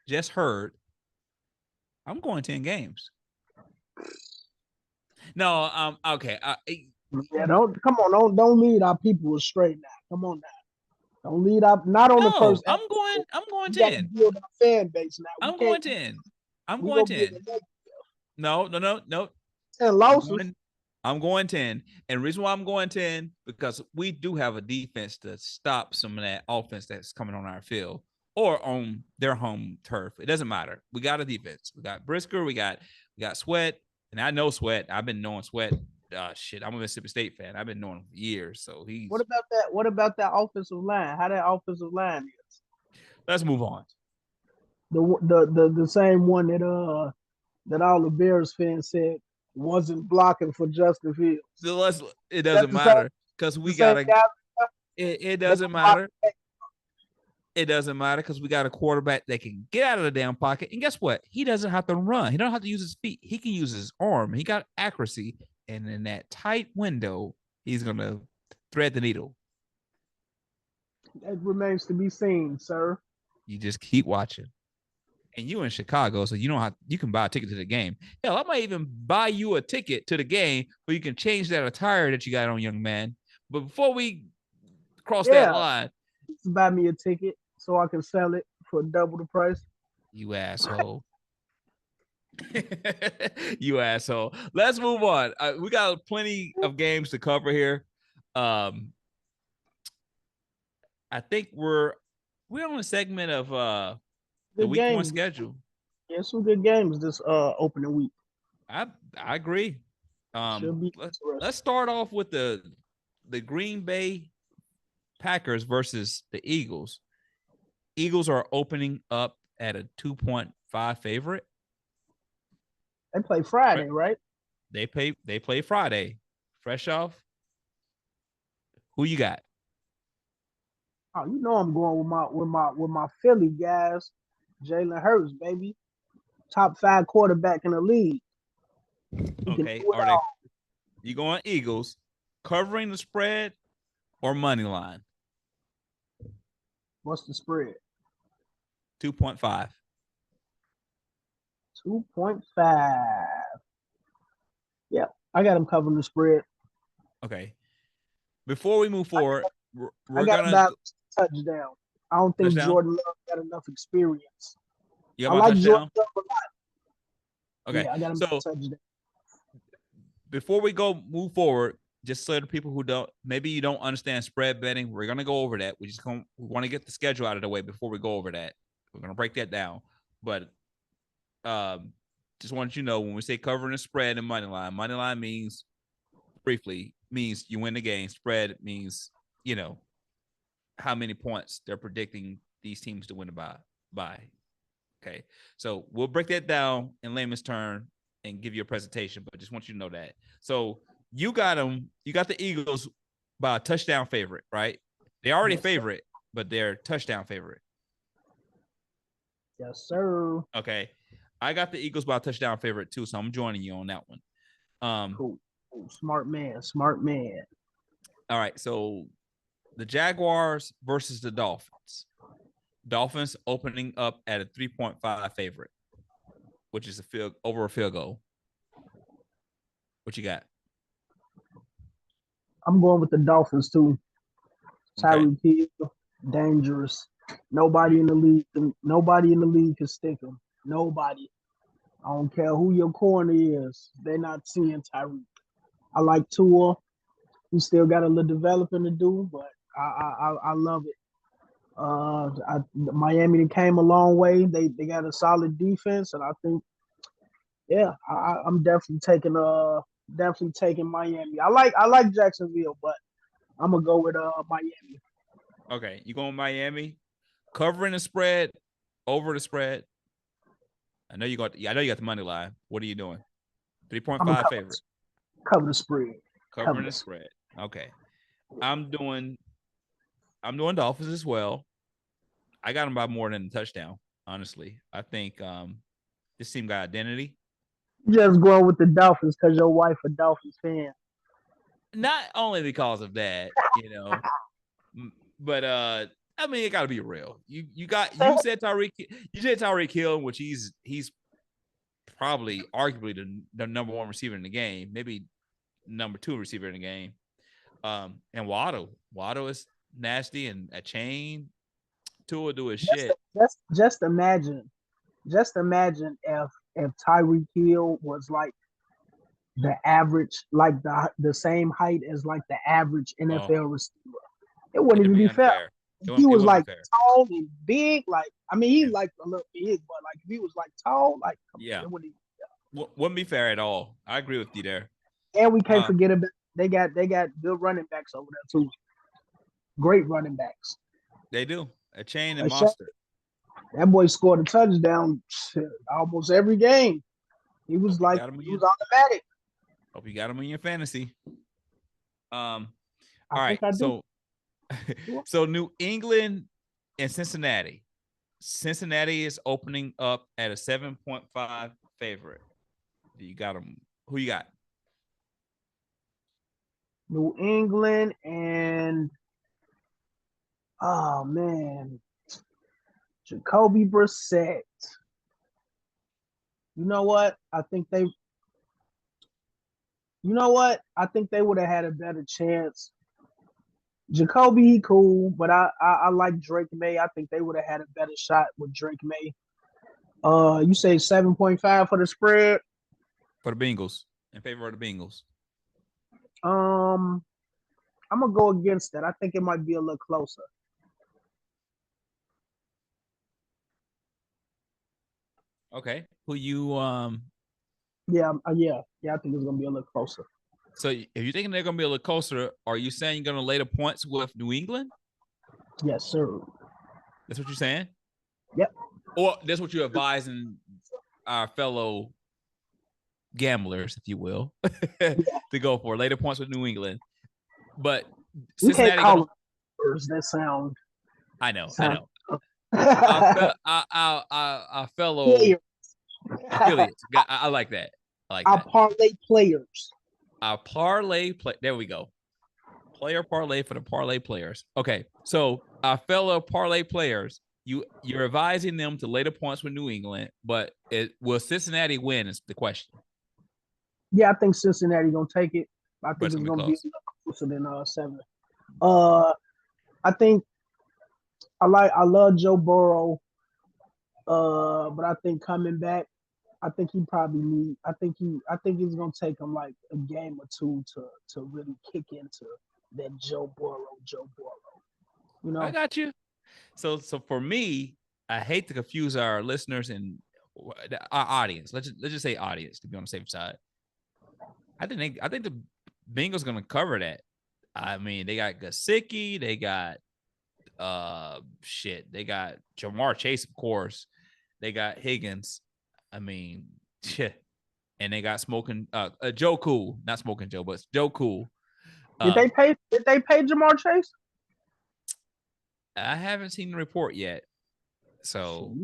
just heard, I'm going 10 games. No, okay. Don't lead our people astray now. Come on now. Don't lead up. Not on the first. I'm going 10. Build our fan base now. I'm going 10. No. 10 losses. I'm going 10. And the reason why I'm going 10, because we do have a defense to stop some of that offense that's coming on our field or on their home turf. It doesn't matter. We got a defense. We got Brisker. We got Sweat. And I know Sweat. I've been knowing Sweat. I'm a Mississippi State fan. I've been knowing him for years. So he's. What about that? What about that offensive line? How that offensive line is? Let's move on. The same one that all the Bears fans said wasn't blocking for Justin Fields. So it doesn't matter because we got it doesn't matter. It doesn't matter because we got a quarterback that can get out of the damn pocket. And guess what? He doesn't have to run. He don't have to use his feet. He can use his arm. He got accuracy. And in that tight window, he's going to thread the needle. That remains to be seen, sir. You just keep watching. And you in Chicago, so you can buy a ticket to the game. Hell, I might even buy you a ticket to the game where you can change that attire that you got on, young man. But before we cross that line. Buy me a ticket so I can sell it for double the price. You asshole. You asshole. Let's move on. We got plenty of games to cover here. I think we're on a segment of the week 1 schedule. Yeah, some good games this opening week. I agree. Let's start off with the Green Bay Packers versus the Eagles. Eagles are opening up at a 2.5 favorite. They play Friday, right? They play Friday. Freshoph. Who you got? Oh, you know I'm going with my Philly guys. Jalen Hurts, baby. Top 5 quarterback in the league. Okay. You going Eagles, covering the spread or money line? What's the spread? 2.5. 2.5. Yeah, I got them covering the spread. Okay. Before we move forward, I we're got gonna about touchdown. I don't think touchdown. Jordan Love got enough experience. You got I my like touchdown. Jordan Love a lot. Okay. Yeah, I got him So touchdown. before we move forward, just so the people who don't, maybe you don't understand spread betting, we're gonna go over that. We want to get the schedule out of the way before we go over that. We're gonna break that down, but just want you to know when we say covering the spread and money line means briefly means you win the game. Spread means how many points they're predicting these teams to win by. Okay, so we'll break that down in layman's term and give you a presentation, but just want you to know that. So you got the Eagles by a touchdown favorite, right? They already favorite, but they're touchdown favorite. Yes, sir. Okay, I got the Eagles by a touchdown favorite too, so I'm joining you on that one. Cool. Smart man. Smart man. All right, so the Jaguars versus the Dolphins. Dolphins opening up at a 3.5 favorite, which is over a field goal. What you got? I'm going with the Dolphins too. Tyreek Okay. Hill, dangerous. Nobody in the league can stick him. Nobody. I don't care who your corner is. They're not seeing Tyreek. I like Tua. He still got a little developing to do, but I love it. Miami came a long way. They got a solid defense, and I think, yeah, I'm definitely taking Miami. I like Jacksonville, but I'm gonna go with Miami. Okay, you going Miami, covering the spread, over the spread. I know you got the money line. What are you doing? 3.5 favorite. Cover the spread. Covering the spread. Okay, I'm doing Dolphins as well. I got them by more than a touchdown. Honestly, I think this team got identity. Just going with the Dolphins because your wife a Dolphins fan. Not only because of that, but I mean, it got to be real. You said Tyreek Hill, which he's probably arguably the number one receiver in the game, maybe number two receiver in the game. And Waddle is nasty and a chain. Tua do his shit. Just imagine if Tyreek Hill was like the average, like the same height as like the average NFL receiver. It wouldn't even be fair. He was like tall and big, like he's like a little big, but like if he was like tall, like it wouldn't be fair at all. I agree with you there. And we can't forget about they got good running backs over there too. Great running backs. They do. A chain and monster. That boy scored a touchdown almost every game. He was automatic. Hope you got him in your fantasy. All right. So New England and Cincinnati. Cincinnati is opening up at a 7.5 favorite. You got them. Who you got? New England and Jacoby Brissett. You know what? I think they would have had a better chance. Jacoby, he cool, but I like Drake May. I think they would have had a better shot with Drake May. You say 7.5 for the spread? For the Bengals. In favor of the Bengals. I'm gonna go against that. I think it might be a little closer. Okay. Who you Yeah, I think it's gonna be a little closer. So if you're thinking they're gonna be a little closer, are you saying you're gonna lay the points with New England? Yes, sir. That's what you're saying? Yep. Or that's what you're advising our fellow gamblers, if you will, to go for later points with New England. But Cincinnati that sound. I know. Our fellow affiliates. I like that. Our parlay players. Our parlay play. There we go. Player parlay for the parlay players. Okay, so our fellow parlay players, you're advising them to lay the points with New England, but will Cincinnati win? Is the question. Yeah, I think Cincinnati gonna take it. I But think it's it's gonna be gonna be close. closer than 7. I think I love Joe Burrow. But I think coming back, I think he probably need. I think it's gonna take him like a game or two to really kick into that Joe Burrow. You I know. got you. So for me, I hate to confuse our listeners and our audience. Let's just say audience to be on the safe side. I think the Bengals gonna cover that. I mean, they got Gesicki, they got they got Jamar Chase, of course. They got Higgins. I mean, shit. And they got smoking Joe Cool, not smoking Joe, but Joe Cool. Did they pay Jamar Chase? I haven't seen the report yet. So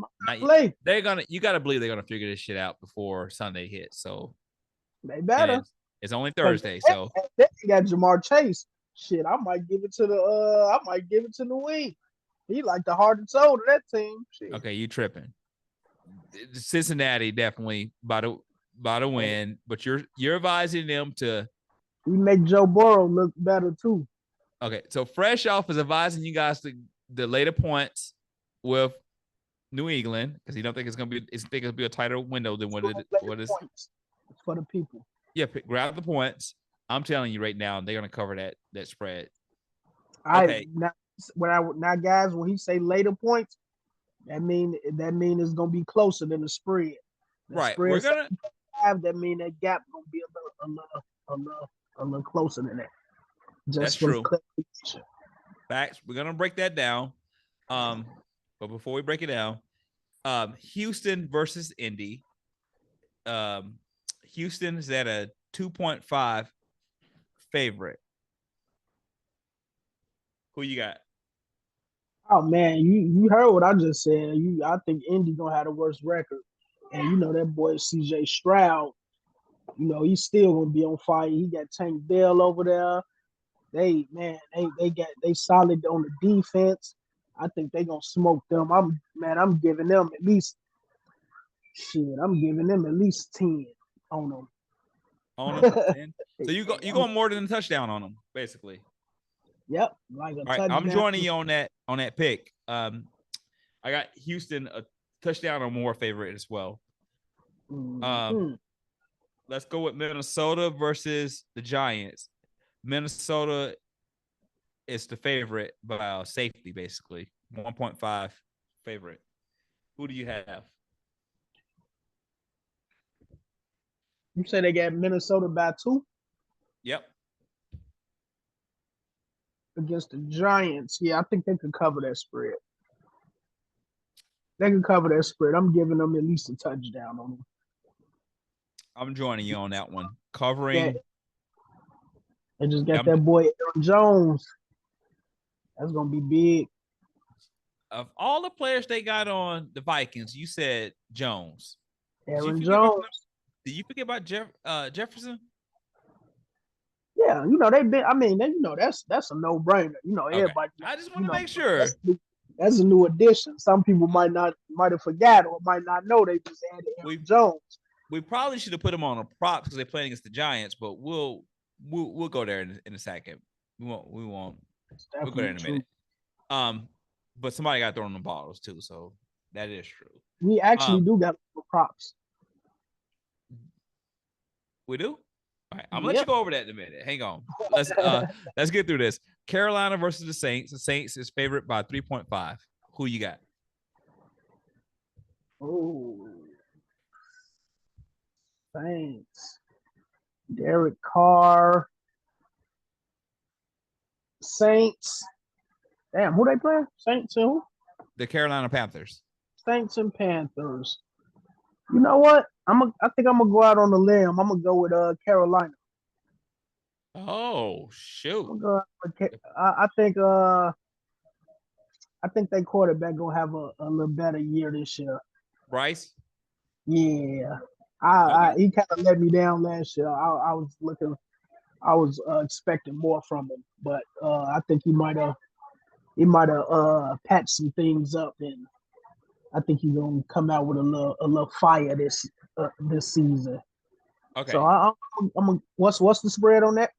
they're gonna you gotta believe they're gonna figure this shit out before Sunday hits. So they better. It's only Thursday, so they got Jamar Chase. Shit, I might give it to the wing. He like the heart and soul of that team. Shit. Okay, you tripping. Cincinnati definitely by the win, but you're advising them to. We make Joe Burrow look better too. Okay, so Freshoph is advising you guys to lay the points with New England because he don't think it's gonna be. It's think it'll be a tighter window than what is for the people. Yeah, grab the points. I'm telling you right now, they're gonna cover that spread. Okay. Now, guys, when he say later points, that mean it's gonna be closer than the spread. Right. We're gonna have that mean that gap gonna be a little closer than that. That's true. Facts. We're gonna break that down. But before we break it down, Houston versus Indy. Houston is at a 2.5 favorite. Who you got? Oh man, you heard what I just said. I think Indy gonna have the worst record, and you know that boy CJ Stroud. You know he's still gonna be on fire. He got Tank Dell over there. They solid on the defense. I think they gonna smoke them. I'm giving them at least 10 on them. On them. So you go more than a touchdown on them, basically. Yep, like a touchdown. I'm joining you on that pick. I got Houston a touchdown or more favorite as well. Mm-hmm. Let's go with Minnesota versus the Giants. Minnesota is the favorite by safety, basically 1.5 favorite. Who do you have? You say they got Minnesota by 2? Yep. Against the Giants. Yeah, I think they could cover that spread. They can cover that spread. I'm giving them at least a touchdown on them. I'm joining you on that one. Covering. Yeah. They just got that boy Aaron Jones. That's going to be big. Of all the players they got on the Vikings, you said Jones. Aaron Jones. Did you forget about Jefferson? Yeah, you know that's a no-brainer. You know, everybody. I just want to make sure. That's a new addition. Some people might have forgot or might not know they just added Aaron Jones. We probably should have put him on a prop because they're playing against the Giants, but we'll go there in a second. We won't. We'll go there in a minute. But somebody got thrown the balls too, so that is true. We actually do got props. We do? All right, I'm gonna let you go over that in a minute. Hang on. Let's get through this. Carolina versus the Saints. The Saints is favored by 3.5. Who you got? Oh, Saints. Derek Carr. Saints. Damn, who they playing? Saints and who? The Carolina Panthers. Saints and Panthers. You know what? I think I'm gonna go out on the limb. I'm gonna go with Carolina. Oh shoot! I think their quarterback gonna have a little better year this year. Bryce? Yeah. He kind of let me down last year. I was looking I was expecting more from him, but I think he might have patched some things up, and I think he's gonna come out with a little fire this season. So Okay, I'm what's the spread on that?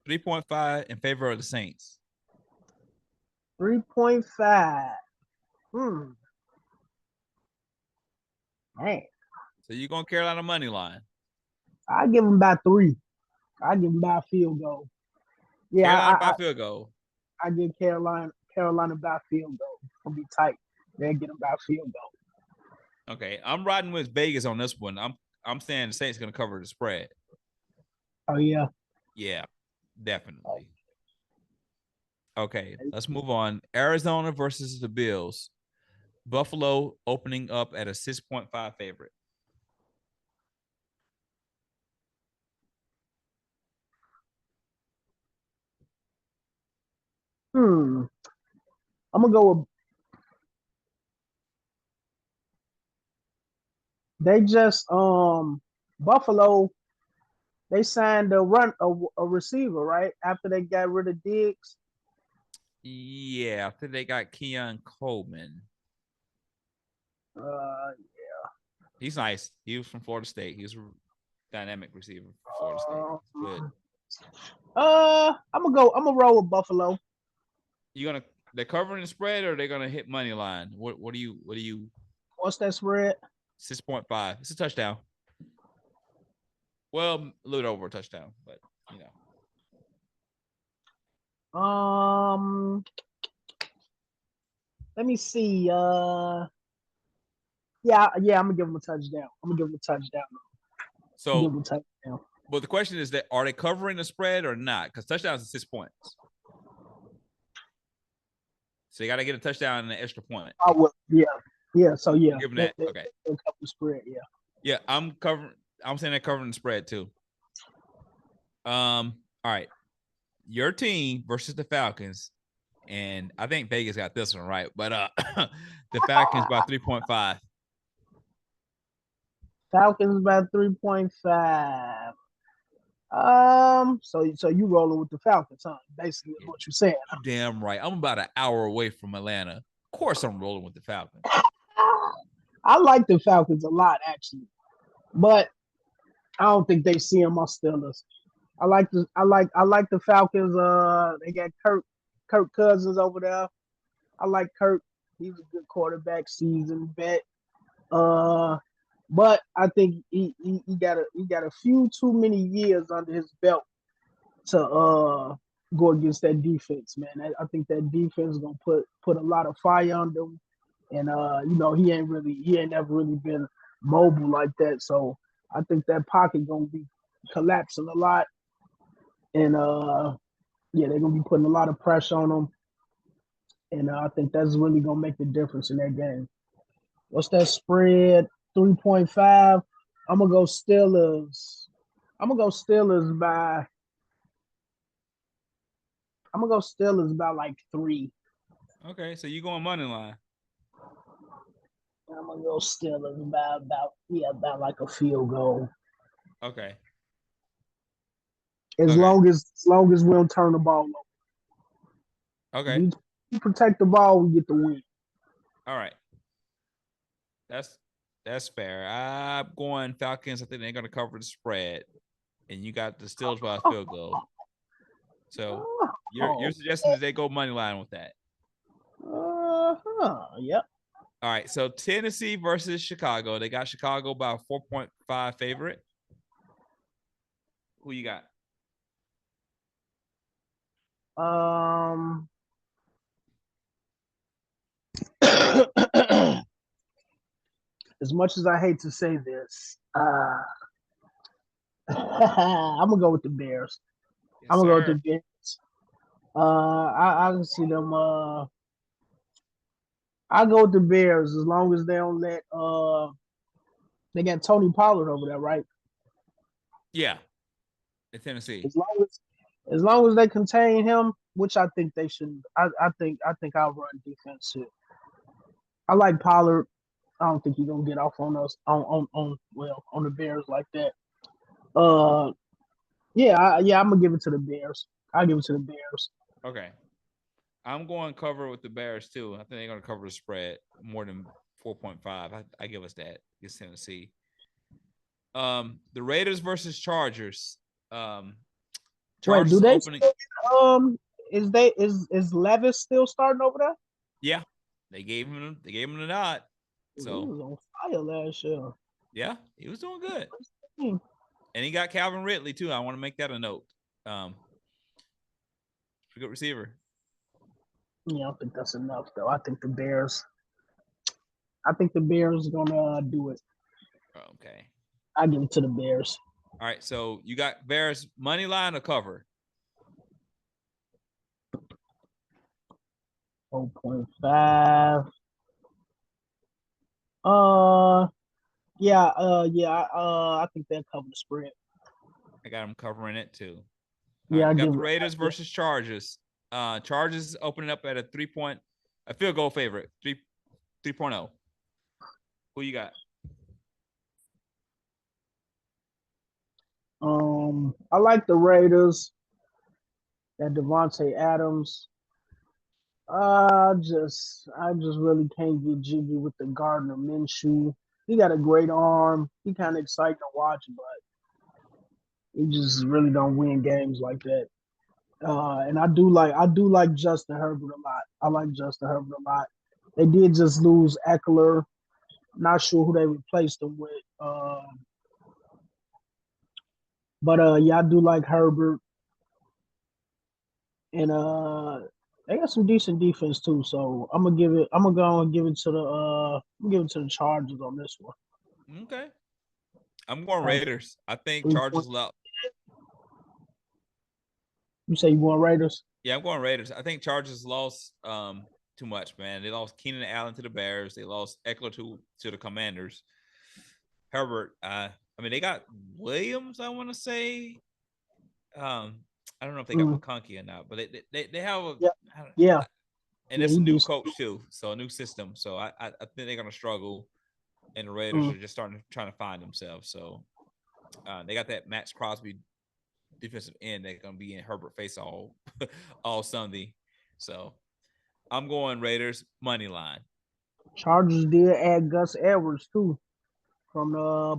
3.5 in favor of the Saints. 3.5. Hmm. Man, So you're going Carolina money line. I give him about 3. I give him about a field goal. Yeah, Carolina by field goal. I give Carolina by field goal. It's gonna be tight. They'll get him by field goal. Okay, I'm riding with Vegas on this one. I'm saying the Saints going to cover the spread. Oh yeah. Yeah, definitely. Okay, let's move on. Arizona versus the Bills. Buffalo opening up at a 6.5 favorite. I'm gonna go with. They just Buffalo. They signed a receiver right after they got rid of Diggs. Yeah, I think they got Keon Coleman. Uh, He's nice. He was from Florida State. He was a dynamic receiver for Florida State. Good. I'm gonna roll with Buffalo. They're covering the spread or they're gonna hit money line? What do you What's that spread? 6.5. It's a touchdown. Well, a little over a touchdown, but you know. Let me see. Yeah, I'm gonna give him a touchdown. So, Give him a touchdown. but the question is that are they covering the spread or not? Because touchdowns is 6 points. So you got to get a touchdown and an extra point. I will. Yeah. So yeah, give them that. Okay. Cover the spread. Yeah. Yeah, I'm saying they're covering the spread too. All right. Your team versus the Falcons, and I think Vegas got this one right, but the Falcons by 3.5. Falcons by 3.5. So you rolling with the Falcons, huh? Basically, is what you're saying. You damn right. I'm about an hour away from Atlanta. Of course, I'm rolling with the Falcons. I like the Falcons a lot, actually, but I don't think they see them as Steelers. I like the Falcons. They got Kirk Cousins over there. I like Kirk. He's a good quarterback, seasoned vet. But I think he got a few too many years under his belt to go against that defense, man. I think that defense is gonna put a lot of fire under him, and he ain't never really been mobile like that. So I think that pocket gonna be collapsing a lot, and they're gonna be putting a lot of pressure on him, and I think that's really gonna make the difference in that game. What's that spread? 3.5. I'm gonna go Steelers. I'm gonna go Steelers by. I'm gonna go Steelers by like 3. Okay, so you going money line. I'm gonna go Steelers by about like a field goal. Okay. As long as we don't turn the ball over. Okay. If we protect the ball, we get the win. All right. That's fair. I'm going Falcons. I think they're gonna cover the spread. And you got the Steelers by a field goal. So you're suggesting that they go money line with that. Yep. All right. So Tennessee versus Chicago. They got Chicago by a 4.5 favorite. Who you got? As much as I hate to say this, I'm gonna go with the Bears. Yes, I'm gonna sir. go with the Bears. I can see them. I go with the Bears as long as they don't let. They got Tony Pollard over there, right? Yeah. In Tennessee. As long as they contain him, which I think they should. I think I'll run defense too. I like Pollard. I don't think he's gonna get off on us on the Bears like that. I'm gonna give it to the Bears. I'll give it to the Bears. Okay. I'm going cover with the Bears too. I think they're going to cover the spread more than 4.5. I give us that. Against Tennessee. The Raiders versus Chargers. Wait, do Chargers they opening. still, is Levis still starting over there? Yeah, they gave him the nod. He So was on fire last year. yeah, he was doing good, Hmm. and he got Calvin Ridley too. I want to make that a note. Good receiver. Yeah, I don't think that's enough though. I think the Bears. I think the Bears gonna do it. Okay. I give it to the Bears. All right. So you got Bears money line or cover? 0.5. I think they'll cover the spread. I got them covering it too. Yeah, I we got give the it. Raiders versus Chargers. Chargers opening up at a field goal favorite, 3.0. Who you got? I like the Raiders. That Devontae Adams. I just really can't get jiggy with the Gardner Minshew. He got a great arm. He kind of exciting to watch, but he just really don't win games like that. And I do like Justin Herbert a lot. I like Justin Herbert a lot. They did just lose Eckler. Not sure who they replaced him with. But yeah, I do like Herbert, and they got some decent defense too. So I'm gonna give it. I'm gonna go and give it to the. Give it to the Chargers on this one. Okay. I'm going Uh, Raiders. I think 3 point. Chargers lost. You say you want Raiders? Yeah, I'm going Raiders. I think Chargers lost too much, man. They lost Keenan Allen to the Bears. They lost Eckler to the Commanders. Herbert, I mean, they got Williams, I want to say. I don't know if they got McConkey or not, but they have a Yeah, yeah, and yeah. it's a He new decent. coach too, so a new system. So I think they're gonna struggle, and the Raiders Mm. are just trying to find themselves. So they got that Max Crosby defensive end that's gonna be in Herbert face all Sunday. So I'm going Raiders money line. Chargers did add Gus Edwards too from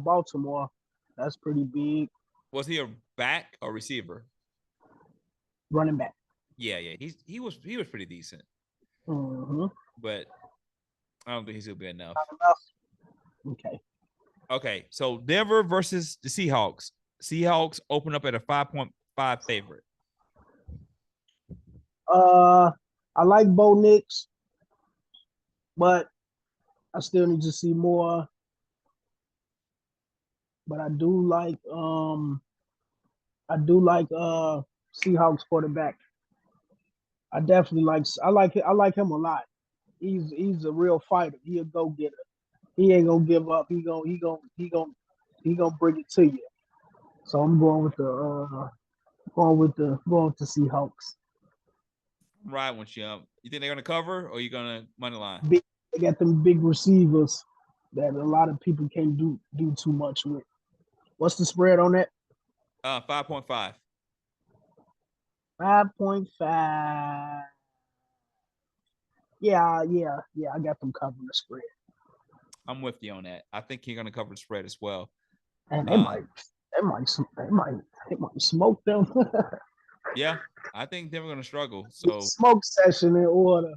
Baltimore. That's pretty big. Was he a back or receiver? Running back. Yeah. He was pretty decent, Mm-hmm. but I don't think he's gonna be enough. Okay. Okay, so Denver versus the Seahawks. Seahawks open up at a 5.5 favorite. I like Bo Nix, but I still need to see more. But I do like Seahawks quarterback. I like him a lot. He's a real fighter. He a go getter. He ain't gonna give up. He gonna bring it to you. So I'm going with the Seahawks. Right, with you. You think they're gonna cover or you gonna money line? They got them big receivers that a lot of people can't do too much with. What's the spread on that? 5.5. 5.5. Yeah. I got them covering the spread, I'm with you on that. I think you're gonna cover the spread as well. and they might smoke them. Yeah, I think they're gonna struggle. So Smoke session in order.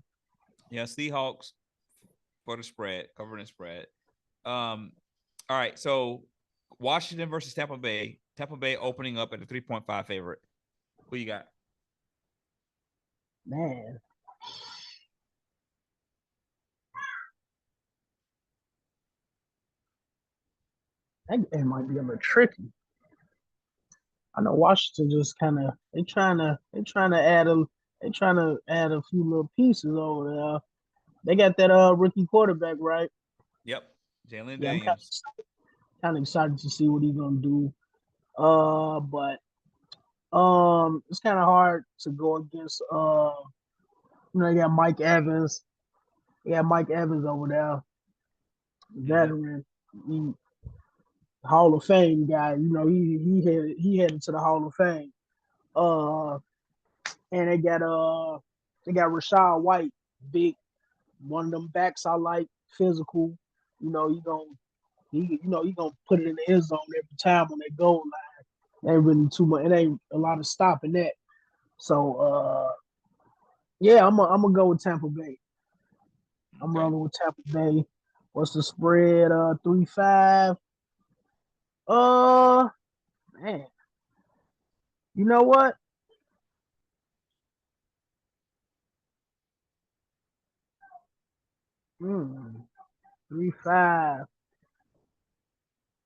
yeah, Seahawks for the spread, covering the spread. All right, so Washington versus Tampa Bay. Tampa Bay opening up at a 3.5 favorite. Who you got? Man, that might be a little tricky. I know Washington just kind of they trying to add a few little pieces over there. They got that rookie quarterback, right? Yep, Jalen Yeah, I'm Daniels. kind of excited to see what he's gonna do. But it's kind of hard to go against. You got Mike Evans. You got Mike Evans over there, Mm-hmm. veteran. Hall of Fame guy. You know, he headed to the Hall of Fame. Uh, and they got Rashad White, big one of them backs I like, physical. You know, he gonna put it in the end zone every time on that goal line. Ain't really too much. It ain't a lot of stopping that. So yeah, I'm gonna go with Tampa Bay. I'm Okay. rolling with Tampa Bay. What's the spread? 3-5. Uh man, you know what? Mm, 3-5.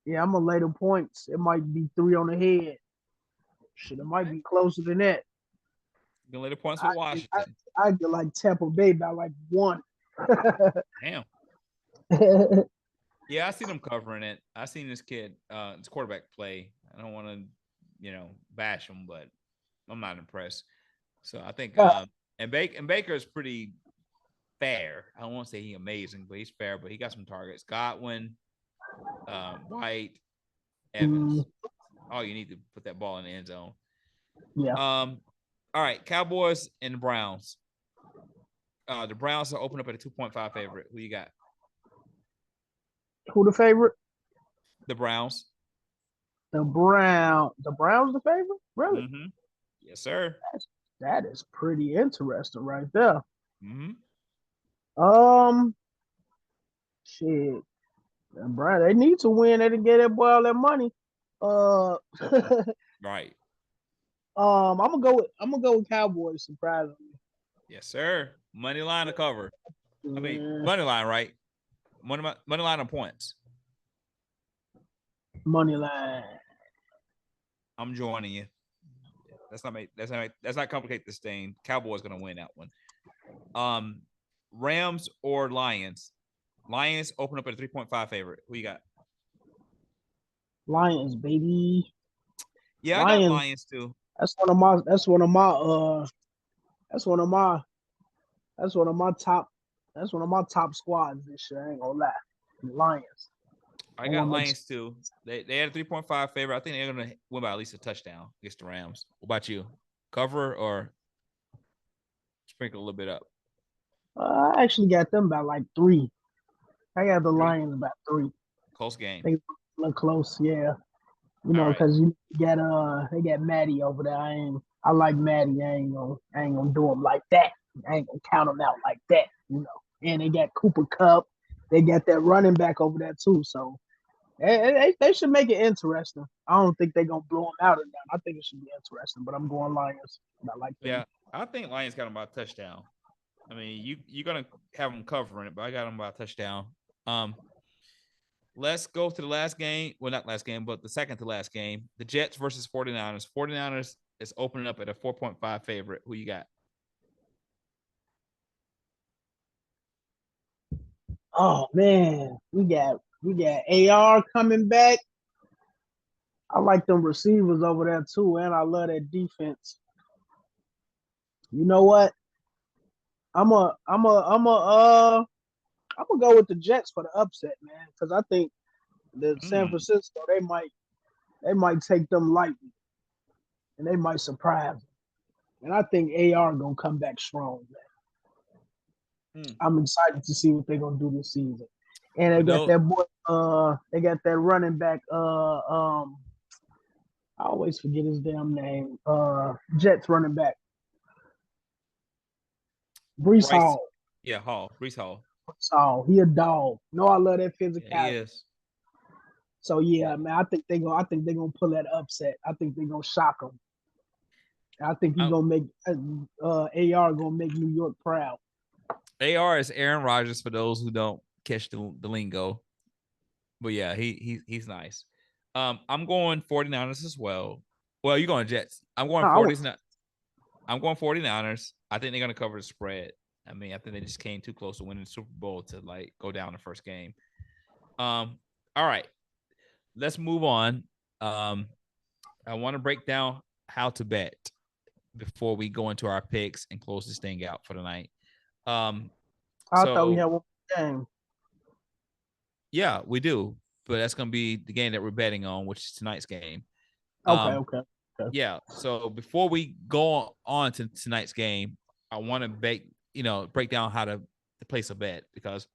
Yeah, I'm gonna lay the points. It might be three on the head. Shit, it might Okay. be closer than that. You can lay the points I with I, Washington. I get like Tampa Bay by like one. Damn. Yeah, I see them covering it. I seen this kid, this quarterback play. I don't want to, bash him, but I'm not impressed. So I think, and Baker is pretty fair. I don't want to say he's amazing, but he's fair. But he got some targets: Godwin, White, Mm, Evans. Oh, you need to put that ball in the end zone. yeah. All right, Cowboys and the Browns. The Browns are open up at a 2.5 favorite. Who you got? Who the favorite? The Browns. The Browns the favorite? Really? Mm-hmm. Yes, sir. That is pretty interesting right there. Mm-hmm. Um, shit. The Browns, they need to win. They didn't get that boy all that money. Uh, Right. I'm gonna go with Cowboys. Surprisingly, Yes, sir. Money line to cover. I mean, mm, money line, right? Money line on points. money line. I'm joining you. That's not complicate this thing. Cowboys gonna win that one. Um, Rams or Lions? Lions open up at a 3.5 favorite. Who you got? Lions, baby. Yeah, I got Lions. Lions too. That's one of my. That's one of my. That's one of my. That's one of my top. That's one of my top squads this year. I ain't gonna lie. The Lions. I I got want to make. Lions too. They had a 3.5 favorite. I think they're gonna win by at least a touchdown against the Rams. What about you? Cover or sprinkle a little bit up? I actually got them by like three. I got the 3. Lions by three. Close game. They look close, yeah. You All know, right. because you got they got Maddie over there. I like Maddie. I ain't gonna do him like that. I ain't gonna count him out like that. You know. And they got Cooper Cup. They got that running back over there too. So they should make it interesting. I don't think they're gonna blow them out or nothing. I think it should be interesting. But I'm going Lions. I like them. Yeah, I think Lions got them by a touchdown. I mean, you're gonna have them covering it, but I got them by a touchdown. Um, let's go to the last game. Well, not last game, but the second to last game. The Jets versus 49ers. 49ers is opening up at a 4.5 favorite. Who you got? Oh man, we got AR coming back. I like them receivers over there too, and I love that defense. You know what? I'm a I'm a I'm a I'm gonna go with the Jets for the upset, man, because I think the San Mm, Francisco they might take them lightly and they might surprise them. And I think AR gonna come back strong, man. mm. I'm excited to see what they're gonna do this season. And they For got those, that boy, they got that running back, I always forget his damn name. Jets running back, Brees Bryce, Hall. yeah, Brees Hall. So he a dog. No, I love that Yeah, he physicality. is. So Yeah, yeah, man, I think they're gonna pull that upset. I think they're gonna shock them. I think he um, gonna make AR gonna make New York proud. AR is Aaron Rodgers for those who don't catch the lingo. But yeah, he's nice. I'm going 49ers as well. Well, you're going Jets. I'm going No, I 40s. was, I'm going 49ers. I think they're going to cover the spread. I mean, I think they just came too close to winning the Super Bowl to like go down the first game. All right. Let's move on. I want to break down how to bet before we go into our picks and close this thing out for the night. Um, I thought we so had one game. yeah, we do. but that's going to be the game that we're betting on, which is tonight's game. Okay. Yeah. So before we go on to tonight's game, I want to break down how to place a bet, because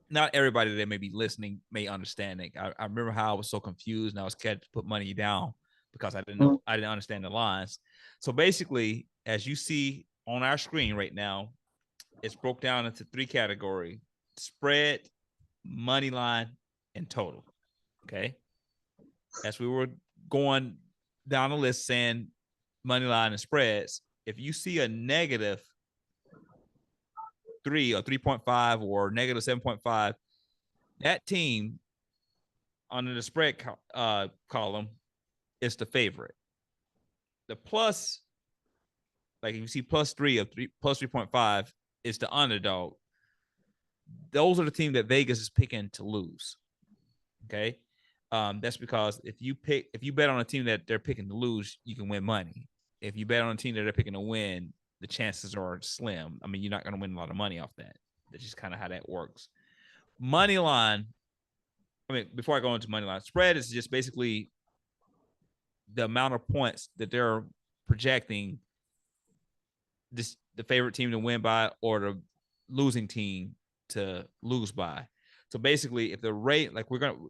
not everybody that may be listening may understand it. I remember how I was so confused and I was scared to put money down because I didn't understand the lines. So basically, as you see on our screen right now, it's broke down into 3 categories: spread, money line, and total. Okay. As we were going down the list saying money line and spreads, if you see a negative 3 or 3.5 or negative 7.5, that team under the spread column is the favorite. The plus, like if you see +3 or plus 3.5, is the underdog. Those are the team that Vegas is picking to lose. Okay. That's because if you bet on a team that they're picking to lose, you can win money. If you bet on a team that they're picking to win, the chances are slim. I mean, you're not going to win a lot of money off that. That's just kind of how that works. Money line. I mean, before I go into money line, spread is just basically the amount of points that they're projecting the favorite team to win by or the losing team to lose by. So basically, if the rate, like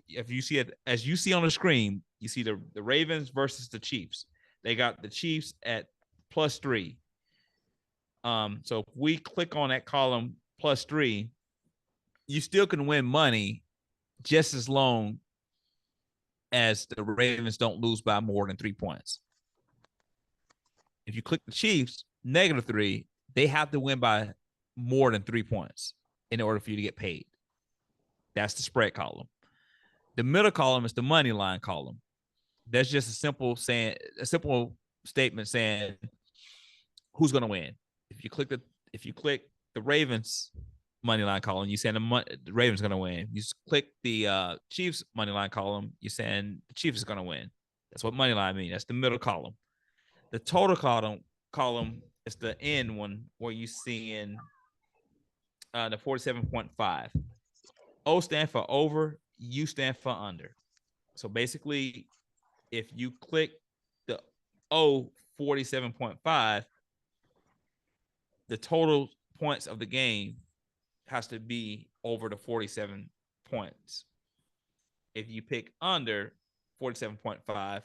if you see it as you see on the screen, you see the Ravens versus the Chiefs. They got the Chiefs at +3. So if we click on that column +3, you still can win money just as long as the Ravens don't lose by more than 3 points. If you click the Chiefs, -3, they have to win by more than 3 points in order for you to get paid. That's the spread column. The middle column is the money line column. That's just a simple statement saying who's going to win. If you click the Ravens money line column, you're saying the Ravens going to win. You click the Chiefs money line column, you're saying the Chiefs is going to win. That's what money line means. That's the middle column. The total column is the end one where you see in the 47.5. O stand for over, U stand for under. So basically, if you click the O 47.5, the total points of the game has to be over the 47 points. If you pick under 47.5,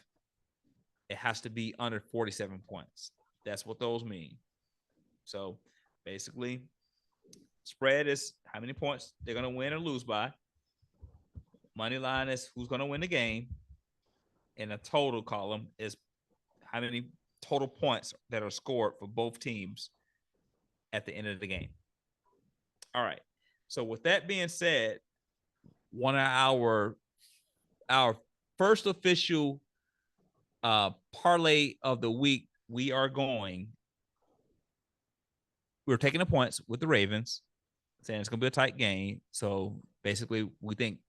it has to be under 47 points. That's what those mean. So basically, spread is how many points they're going to win or lose by. Money line is who's going to win the game. And the total column is how many total points that are scored for both teams at the end of the game. All right. So with that being said, one of our first official parlay of the week, we're taking the points with the Ravens, saying it's going to be a tight game. So basically, we think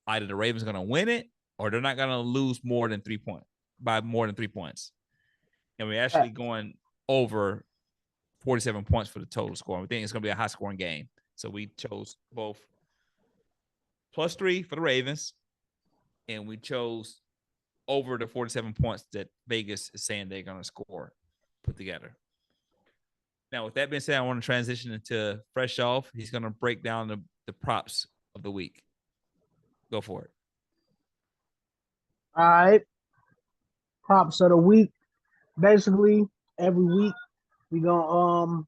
either the Ravens are going to win it or they're not going to lose more than 3 points by more than 3 points. And we're actually going over 47 points for the total score. We think it's going to be a high scoring game. So we chose both +3 for the Ravens, and we chose over the 47 points that Vegas is saying they're going to score put together. Now, with that being said, I want to transition into Freshoph. He's going to break down the props of the week. Go for it. All right. Props of the week. Basically, every week we're gonna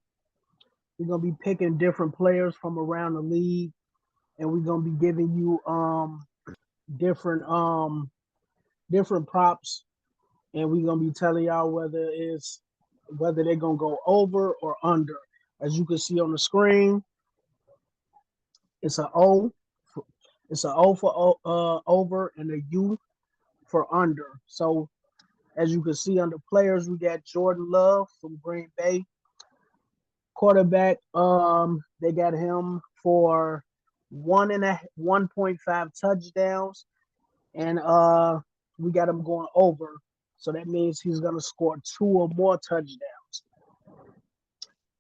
be picking different players from around the league, and we're gonna be giving you different props, and we're gonna be telling y'all whether they're gonna go over or under. As you can see on the screen, it's an O. It's an O for over and a U for under. So as you can see under players, we got Jordan Love from Green Bay. Quarterback, they got him for 1.5 touchdowns, and we got him going over. So that means he's gonna score 2 or more touchdowns.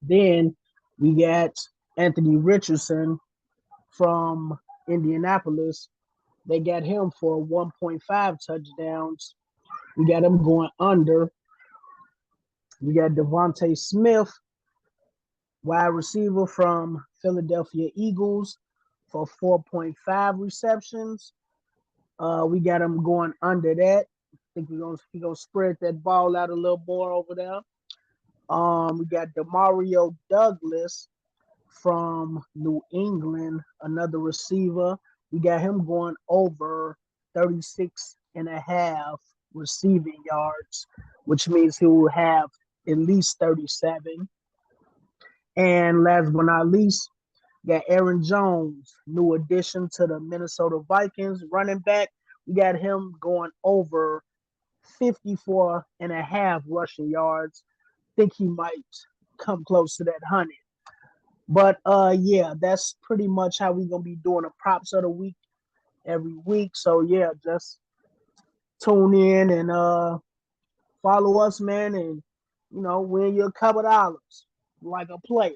Then we got Anthony Richardson from Indianapolis. They got him for 1.5 touchdowns. We got him going under. We got Devontae Smith, wide receiver from Philadelphia Eagles, for 4.5 receptions. We got him going under that. I think he gonna spread that ball out a little more over there. We got Demario Douglas from New England, another receiver. We got him going over 36.5 receiving yards, which means he will have at least 37. And last but not least, got Aaron Jones, new addition to the Minnesota Vikings running back. We got him going over 54.5 rushing yards. Think he might come close to that 100. But yeah, that's pretty much how we're gonna be doing the props of the week every week. So yeah, just tune in and follow us, man, and win you a couple dollars like a player.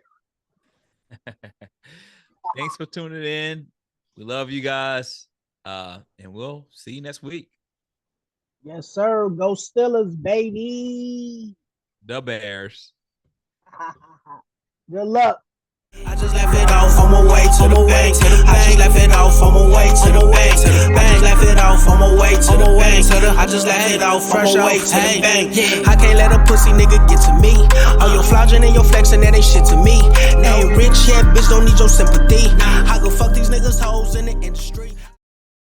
Thanks for tuning in. We love you guys. And we'll see you next week. Yes, sir. Go Steelers, baby. The Bears. Good luck. I just left it off on my way to the bank. I just left it off on my way to the bank. I just left it off on my way to the bank. I just left it off on my way to the bank. I can't let a pussy nigga get to me. All your flogging and your flexing, that ain't shit to me. Ain't rich yet, bitch, don't need your sympathy. I go fuck these niggas hoes in the industry.